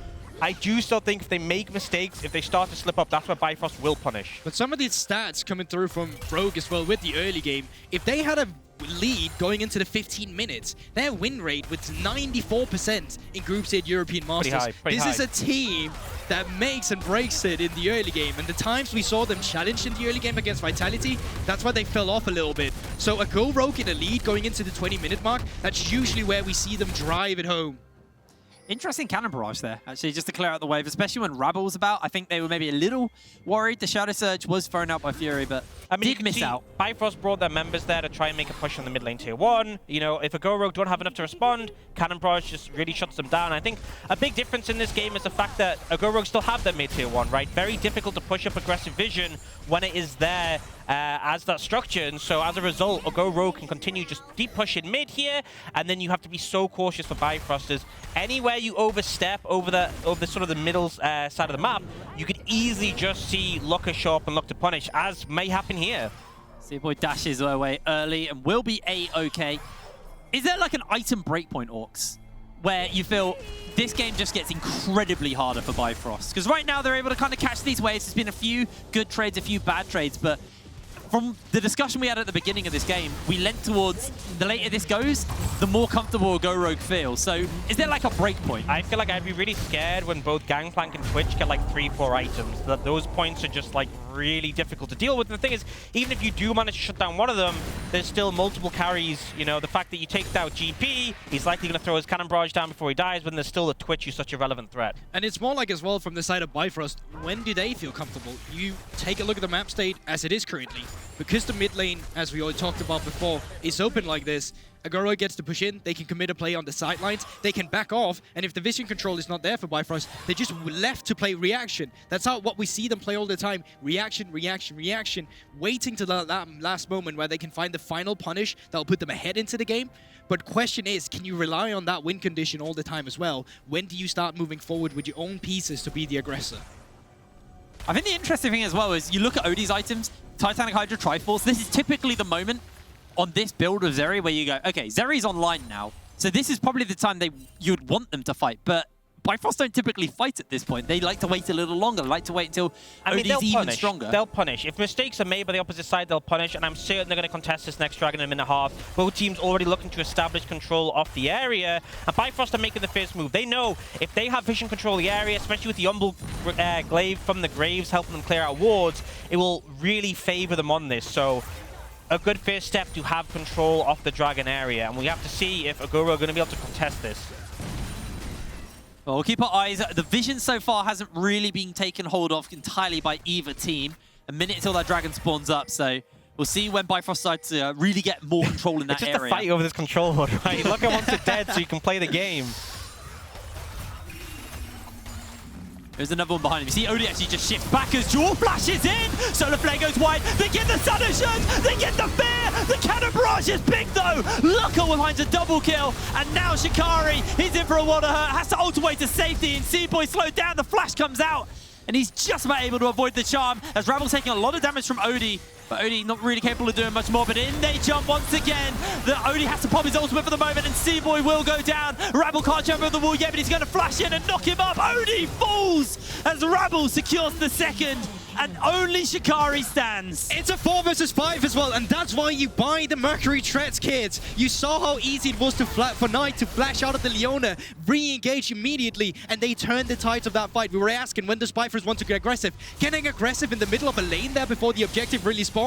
I do still think if they make mistakes, if they start to slip up, that's where Bifrost will punish. But some of these stats coming through from Rogue as well with the early game, if they had a lead going into the 15 minutes, their win rate was 94% in Group Stage European Masters. Pretty high. This is a team that makes and breaks it in the early game. And the times we saw them challenged in the early game against Vitality, that's why they fell off a little bit. So a Go Rogue in a lead going into the 20-minute mark, that's usually where we see them drive it home. Interesting cannon barrage there, actually, just to clear out the wave, especially when Rabble was about. I think they were maybe a little worried. The Shadow Surge was thrown out by Furuy, but I mean, did miss out. Bifrost brought their members there to try and make a push on the mid lane tier 1. You know, if a Go Rogue don't have enough to respond, cannon barrage just really shuts them down. I think a big difference in this game is the fact that a Go Rogue still have their mid tier 1, right? Very difficult to push up aggressive vision when it is there as that structure, and so as a result, a Go Rogue can continue just deep push in mid here, and then you have to be so cautious for Bifrosters. Anywhere you overstep over the sort of the middle side of the map, you could easily just see LFLICKR show up and look to punish, as may happen here. Cboi dashes away early and will be A-OK. Is there like an item breakpoint, Orcs, where you feel this game just gets incredibly harder for Bifrost? Because right now they're able to kind of catch these waves. There's been a few good trades, a few bad trades, but from the discussion we had at the beginning of this game, we leant towards the later this goes, the more comfortable a Go Rogue feels. So is there like a break point? I feel like I'd be really scared when both Gangplank and Twitch get like 3-4 items. That those points are just like really difficult to deal with. And the thing is, even if you do manage to shut down one of them, there's still multiple carries. You know, the fact that you take out GP, he's likely going to throw his cannon barrage down before he dies, when there's still a Twitch who's such a relevant threat. And it's more like as well from the side of Bifrost, when do they feel comfortable? You take a look at the map state as it is currently. because the mid lane, as we already talked about before, is open like this, Aguro gets to push in, they can commit a play on the sidelines, they can back off, and if the vision control is not there for Bifrost, they're just left to play reaction. That's how what we see them play all the time. Reaction, reaction, reaction, waiting to that last moment where they can find the final punish that will put them ahead into the game. But question is, can you rely on that win condition all the time as well? When do you start moving forward with your own pieces to be the aggressor? I think the interesting thing as well is you look at OD's items, Titanic Hydra, Triforce, this is typically the moment on this build of Zeri where you go, okay, Zeri's online now, so this is probably the time you would want them to fight, but Bifrost don't typically fight at this point. They like to wait a little longer. They like to wait until OD's even stronger. They'll punish. If mistakes are made by the opposite side, they'll punish, and I'm certain they're going to contest this next Dragon in a minute and a half. Both teams already looking to establish control of the area, and Bifrost are making the first move. They know if they have vision control of the area, especially with the Umbral Glaive from the Graves helping them clear out wards, it will really favor them on this. So a good first step to have control of the Dragon area, and we have to see if Aguro are going to be able to contest this. Well, we'll keep our eyes. The vision so far hasn't really been taken hold of entirely by either team. A minute until that Dragon spawns up, so we'll see when Bifrost decides to really get more control in that area. It's just a fight over this control mode, right? Look at once it's dead so you can play the game. There's another one behind him. You see OD actually just shifts back as Jewel flashes in. Solar Flare goes wide. They get the Sudden Shot. They get the Fear. The Cannon Barrage is big though. LFLICKR finds a double kill. And now Shikari, he's in for a water hurt. Has to ult away to safety. And Cboi slowed down. The flash comes out. And he's just about able to avoid the charm as Rabble's taking a lot of damage from OD. But OD not really capable of doing much more, but in they jump once again. The OD has to pop his ultimate for the moment, and Cboi will go down. Rabble can't jump over the wall yet, but he's going to flash in and knock him up. OD falls as Rabble secures the second, and only Shikari stands. It's a 4 versus 5 as well, and that's why you buy the Mercury Treads, kids. You saw how easy it was for Nite to flash out of the Leona, re-engage immediately, and they turned the tides of that fight. We were asking, when does Bifrost want to get aggressive? Getting aggressive in the middle of a lane there before the objective really spawns?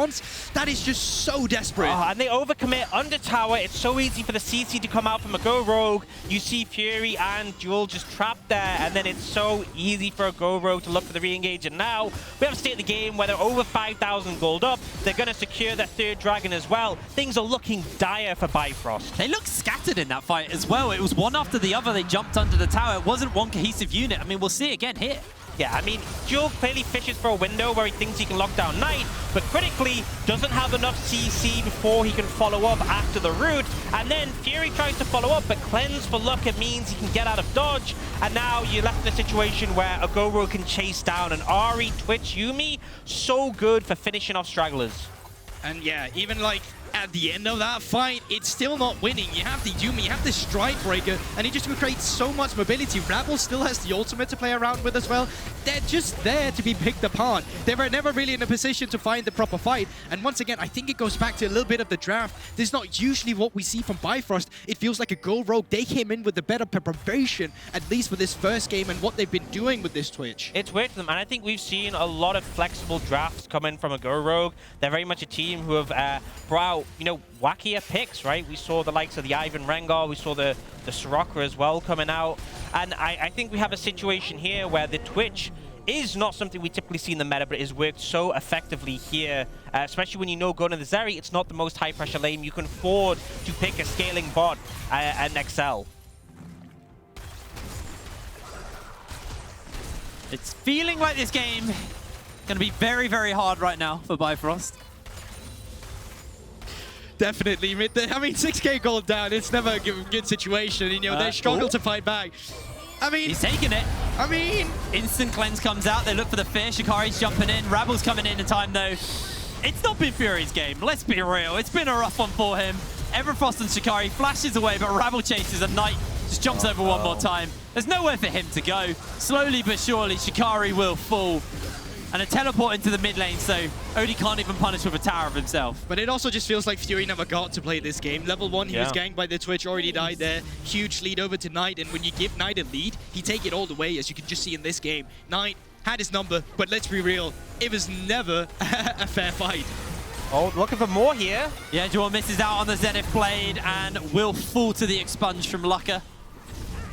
That is just so desperate. Oh, and they overcommit under tower. It's so easy for the CC to come out from a Go Rogue. You see Fury and Duel just trapped there, and then it's so easy for a Go Rogue to look for the re-engage. And now we have a state of the game where they're over 5,000 gold up. They're going to secure their third Dragon as well. Things are looking dire for Bifrost. They look scattered in that fight as well. It was one after the other. They jumped under the tower. It wasn't one cohesive unit. I mean, we'll see it again here. Yeah, I mean, Duel clearly fishes for a window where he thinks he can lock down Nite, but critically doesn't have enough CC before he can follow up after the root. And then Fury tries to follow up, but Cleanse for LFLICKR means he can get out of dodge. And now you're left in a situation where a Go-Rogue can chase down an Ahri, Twitch, Yuumi. So good for finishing off stragglers. And yeah, even like at the end of that fight, it's still not winning. You have the Yuumi, you have the Strike Breaker, and it just creates so much mobility. Rabble still has the ultimate to play around with as well. They're just there to be picked apart. They were never really in a position to find the proper fight. And once again, I think it goes back to a little bit of the draft. This is not usually what we see from Bifrost. It feels like a Go Rogue. They came in with the better preparation, at least for this first game and what they've been doing with this Twitch. It's weird for them, and I think we've seen a lot of flexible drafts come in from a Go Rogue. They're very much a team who have brought out, you know, wackier picks, right? We saw the likes of the Ivan Rengar, we saw the Soroka as well coming out, and I think we have a situation here where the Twitch is not something we typically see in the meta, but it has worked so effectively here, especially when you know going to the Zeri, it's not the most high pressure lane. You can afford to pick a scaling bot and excel. It's feeling like this game is going to be very, very hard right now for Bifrost. Definitely. I mean, 6k gold down, it's never a good situation. You know, they struggle to fight back. I mean, he's taking it. I mean, instant cleanse comes out. They look for the fear. Shikari's jumping in. Rabble's coming in time, though. It's not been Fury's game. Let's be real. It's been a rough one for him. Everfrost and Shikari flashes away, but Rabble chases, and Nite just jumps over one more time. There's nowhere for him to go. Slowly but surely, Shikari will fall. And a teleport into the mid lane, so OD can't even punish with a tower of himself. But it also just feels like Fury never got to play this game. Level 1, he was ganked by the Twitch, already died there. Huge lead over to Nite, and when you give Nite a lead, he take it all the way, as you can just see in this game. Nite had his number, but let's be real, it was never a fair fight. Oh, looking for more here. Yeah, Jewel misses out on the Zenith Blade and will fall to the expunge from LFLICKR.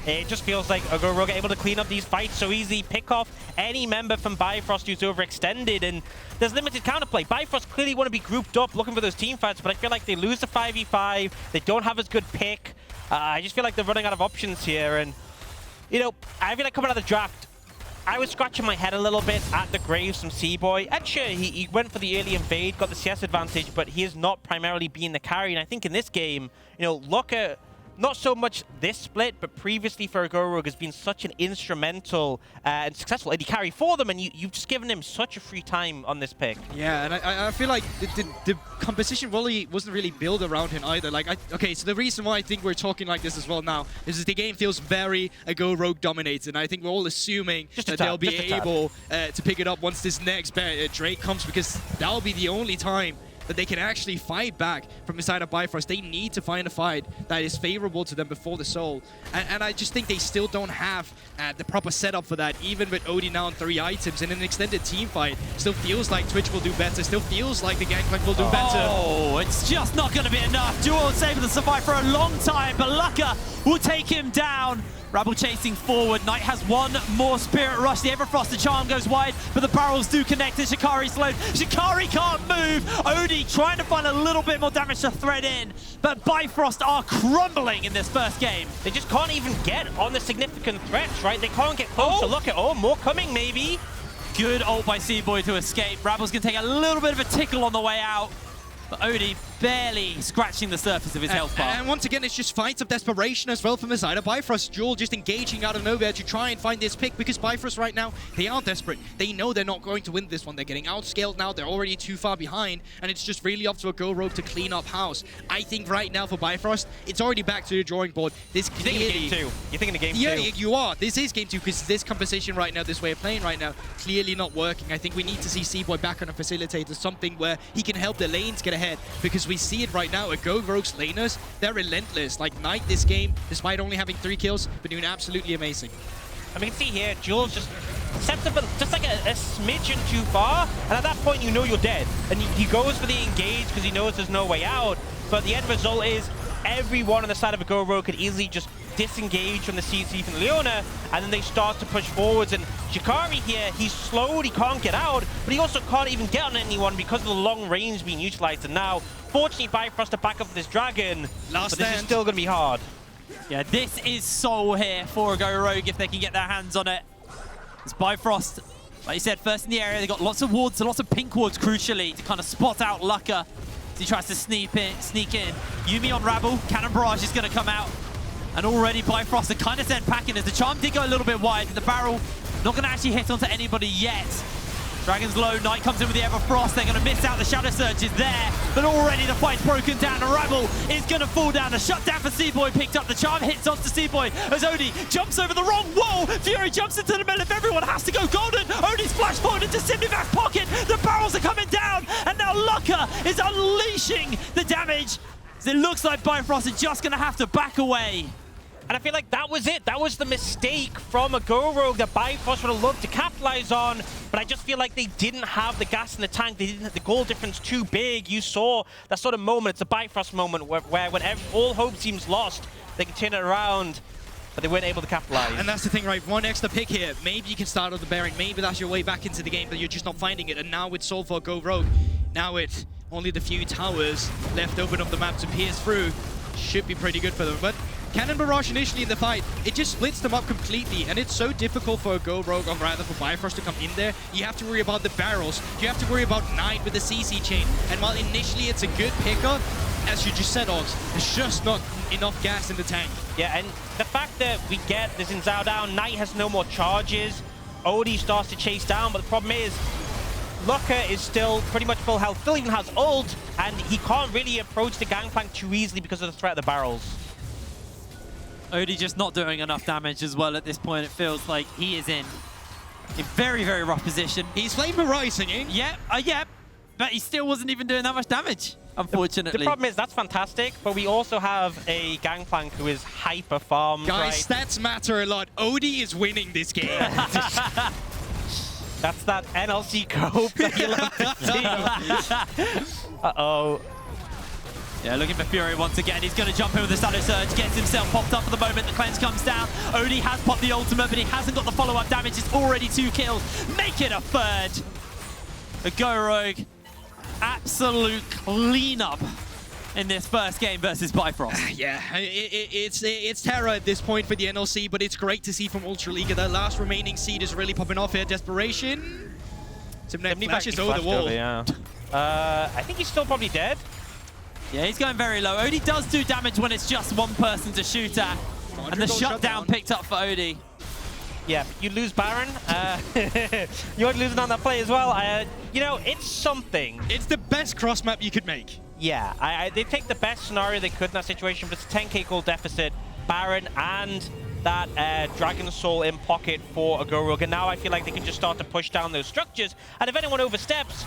It just feels like Go Rogue are able to clean up these fights so easily, pick off any member from Bifrost who's overextended, and there's limited counterplay. Bifrost clearly want to be grouped up looking for those team fights, but I feel like they lose the 5v5, they don't have as good pick. I just feel like they're running out of options here, and you know, I feel like coming out of the draft, I was scratching my head a little bit at the graves from Cboi. And sure, he went for the early invade, got the CS advantage, but he is not primarily being the carry. And I think in this game, you know, LFLICKR, not so much this split, but previously for Go Rogue has been such an instrumental and successful AD carry for them, and you've just given him such a free time on this pick. Yeah, and I feel like the composition really wasn't really built around him either. Like, okay, so the reason why I think we're talking like this as well now is the game feels very Go Rogue dominated, and I think we're all assuming that they'll be able to pick it up once this next Drake comes, because that'll be the only time that they can actually fight back from the side of Bifrost. They need to find a fight that is favorable to them before the Soul. And I just think they still don't have the proper setup for that, even with OD now on 3 items. In an extended team fight, still feels like Twitch will do better, still feels like the Gangplank will do better. Oh, it's just not going to be enough. DuaLL is able to survive for a long time, but FLICKR will take him down. Rabble chasing forward. Nite has one more Spirit Rush. The Everfrost, the charm goes wide, but the barrels do connect, and Shikari's slowed. Shikari can't move. Odie trying to find a little bit more damage to thread in, but Bifrost are crumbling in this first game. They just can't even get on the significant threats, right? They can't get close to LFLICKR. Oh, more coming, maybe. Good ult by Cboi to escape. Rabble's going to take a little bit of a tickle on the way out, but Odie barely scratching the surface of his health bar. And once again, it's just fights of desperation as well from the side of Bifrost. DuaLL just engaging out of nowhere to try and find this pick, because Bifrost right now, they are desperate. They know they're not going to win this one. They're getting outscaled now. They're already too far behind, and it's just really up to a Go Rogue to clean up house. I think right now for Bifrost, it's already back to the drawing board. This You think in game 2? You think in the game 2? Yeah, you are. This is game 2, because this composition right now, this way of playing right now, clearly not working. I think we need to see Cboi back on a facilitator, something where he can help the lanes get ahead, because we see it right now. Go Rogue's laners, they're relentless. Like Nite this game, despite only having 3 kills, but doing absolutely amazing. I mean, see here, DuaLL just steps up just like a smidgen too far, and at that point you know you're dead. And he goes for the engage because he knows there's no way out, but the end result is everyone on the side of a Go Rogue could easily just disengage from the CC from Leona, and then they start to push forwards. And Shikari here, he's slowed, he can't get out, but he also can't even get on anyone because of the long range being utilized. And now, fortunately, Bifrost to back up this dragon, but this is still going to be hard. Yeah, this is soul here for a Go Rogue if they can get their hands on it. It's Bifrost, like you said, first in the area. They got lots of wards, lots of pink wards, crucially, to kind of spot out FLICKR as he tries to sneak in. Yuumi on Rabble, Cannon Barrage is going to come out. And already Bifrost are kind of sent packing as the charm did go a little bit wide. The barrel not going to actually hit onto anybody yet. Dragon's low, Nite comes in with the Everfrost. They're going to miss out. The Shadow Surge is there, but already the fight's broken down. And Rabble is going to fall down. A shutdown for Cboi picked up. The charm hits onto Cboi as Odie jumps over the wrong wall. Furuy jumps into the middle of everyone. Has to go golden. Odie's flash forward into Sinmivak's pocket. The barrels are coming down, and now FLICKR is unleashing the damage. It looks like Bifrost are just going to have to back away. And I feel like that was it. That was the mistake from a Go Rogue that Bifrost would have loved to capitalize on. But I just feel like they didn't have the gas in the tank. They didn't have the goal difference too big. You saw that sort of moment. It's a Bifrost moment where when all hope seems lost, they can turn it around. But they weren't able to capitalize. And that's the thing, right? One extra pick here. Maybe you can start off the bearing. Maybe that's your way back into the game, but you're just not finding it. And now it's soul for Go Rogue. Now it's only the few towers left open on the map to pierce through. Should be pretty good for them. But Cannon Barrage initially in the fight, it just splits them up completely, and it's so difficult for a Go Rogue, or rather for Bifrost to come in there. You have to worry about the barrels, you have to worry about Nite with the CC chain, and while initially it's a good pickup, as you just said, Ox, there's just not enough gas in the tank. Yeah, and the fact that we get this in Zhao down, Nite has no more charges, Odie starts to chase down, but the problem is, FLICKR is still pretty much full health, still even has ult, and he can't really approach the Gangplank too easily because of the threat of the barrels. Odie just not doing enough damage as well at this point. It feels like he is in a very, very rough position. He's Flame Rising, eh? Yep, but he still wasn't even doing that much damage, unfortunately. The problem is, that's fantastic, but we also have a Gangplank who is hyper farmed. Guys, stats matter a lot. Odie is winning this game. That's that NLC cope that you love to see. Uh-oh. Yeah, looking for Furuy once again. He's going to jump in with the Shadow Surge, gets himself popped up for the moment. The cleanse comes down. Odie has popped the ultimate, but he hasn't got the follow-up damage. It's already 2 kills. Make it a third. The Go Rogue, absolute cleanup in this first game versus Bifrost. Yeah, it's terror at this point for the NLC, but it's great to see from Ultra League. That last remaining seed is really popping off here. Desperation. Sinmivak flashes over the wall. Yeah. I think he's still probably dead. Yeah, he's going very low. Odie does do damage when it's just one person to shoot at. And the shutdown picked up for Odie. Yeah, you lose Baron. You're losing on that play as well. You know, it's something. It's the best cross map you could make. Yeah, they take the best scenario they could in that situation, but it's a 10k gold deficit. Baron and that Dragon Soul in pocket for a Go Rogue. And now I feel like they can just start to push down those structures. And if anyone oversteps,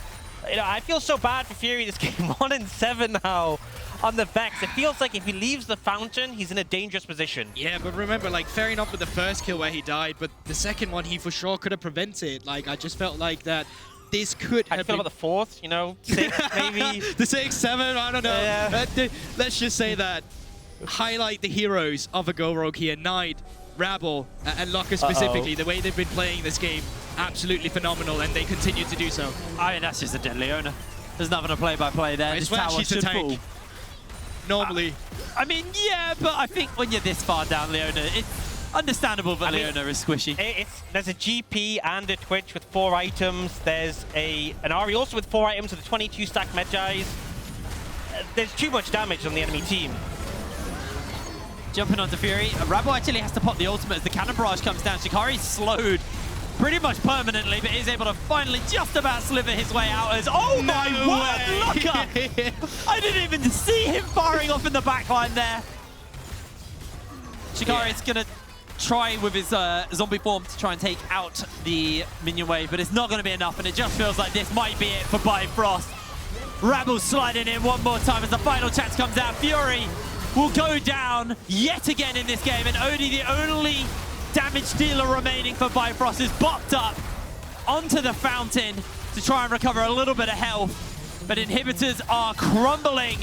you know, I feel so bad for Fury this game. 1-7 now on the Vex. It feels like if he leaves the fountain, he's in a dangerous position. Yeah, but remember, like, fair enough with the first kill where he died, but the second one he for sure could have prevented. Like, I just felt like that this could have feel about the fourth, you know, 6 maybe. The 6, 7, I don't know. Yeah. Let's just say that. Highlight the heroes of a Go Rogue here. Nite, Rabble, and LFLICKR specifically. The way they've been playing this game, absolutely phenomenal, and they continue to do so. I mean, that's just a dead Leona. There's nothing to play-by-play there. It's This tower she's a should tank. fall. Normally. I mean, yeah, but I think when you're this far down, Leona, it's understandable that Leona is squishy. There's a GP and a Twitch with 4 items. There's an Ahri also with 4 items with a 22 stack Medjais. There's too much damage on the enemy team. Jumping onto Fury. Rabble actually has to pop the ultimate as the cannon barrage comes down. Shikari's slowed pretty much permanently, but is able to finally just about sliver his way out as, oh my word, LFLICKR! I didn't even see him firing off in the backline there. Shikari's gonna try with his zombie form to try and take out the minion wave, but it's not gonna be enough, and it just feels like this might be it for Bifrost. Rabble sliding in one more time as the final chance comes out. Fury will go down yet again in this game, and Odie, the only damage dealer remaining for Bifrost, is bopped up onto the fountain to try and recover a little bit of health. But inhibitors are crumbling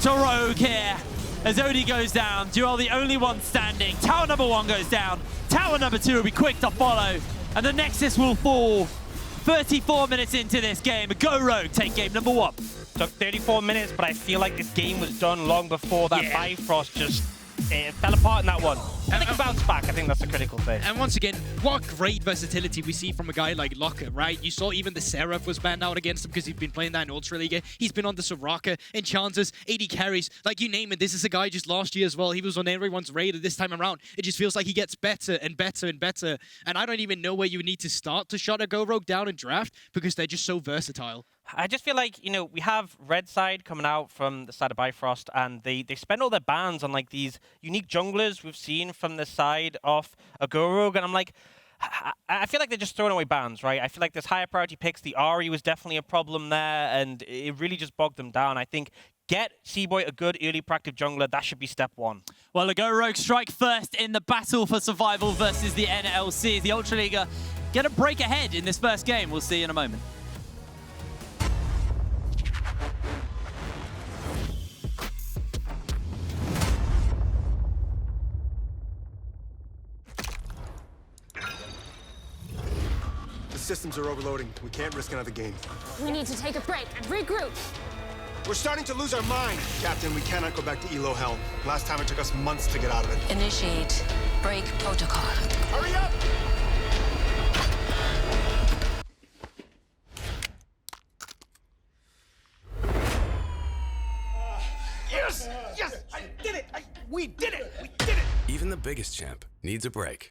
to Rogue here as Odie goes down. DuaLL the only one standing. Tower number 1 goes down. Tower number 2 will be quick to follow. And the Nexus will fall 34 minutes into this game. Go Rogue take game number 1. Took 34 minutes, but I feel like this game was done long before that. Bifrost just fell apart in that one. I think he bounced back. I think that's a critical thing. And once again, what great versatility we see from a guy like LFLICKR, right? You saw even the Seraph was banned out against him because he's been playing that in Ultra League. He's been on the Soraka, Enchanters, AD carries, like you name it. This is a guy just last year as well. He was on everyone's radar this time around. It just feels like he gets better and better and better. And I don't even know where you need to start to shut a Go Rogue down in draft because they're just so versatile. I just feel like, you know, we have Red Side coming out from the side of Bifrost, and they spend all their bans on, like, these unique junglers we've seen from the side of a Go Rogue, and I'm like, I feel like they're just throwing away bans, right? I feel like there's higher priority picks. The Ahri was definitely a problem there, and it really just bogged them down. I think get Cboi a good early proactive jungler. That should be step 1. Well, the Go Rogue strike first in the battle for survival versus the NLC. The Ultra League get a break ahead in this first game. We'll see in a moment. Systems are overloading. We can't risk another game. We need to take a break and regroup. We're starting to lose our mind. Captain, we cannot go back to Elo Hell. Last time it took us months to get out of it. Initiate break protocol. Hurry up! Yes! Yes! I did it! We did it! We did it! Even the biggest champ needs a break.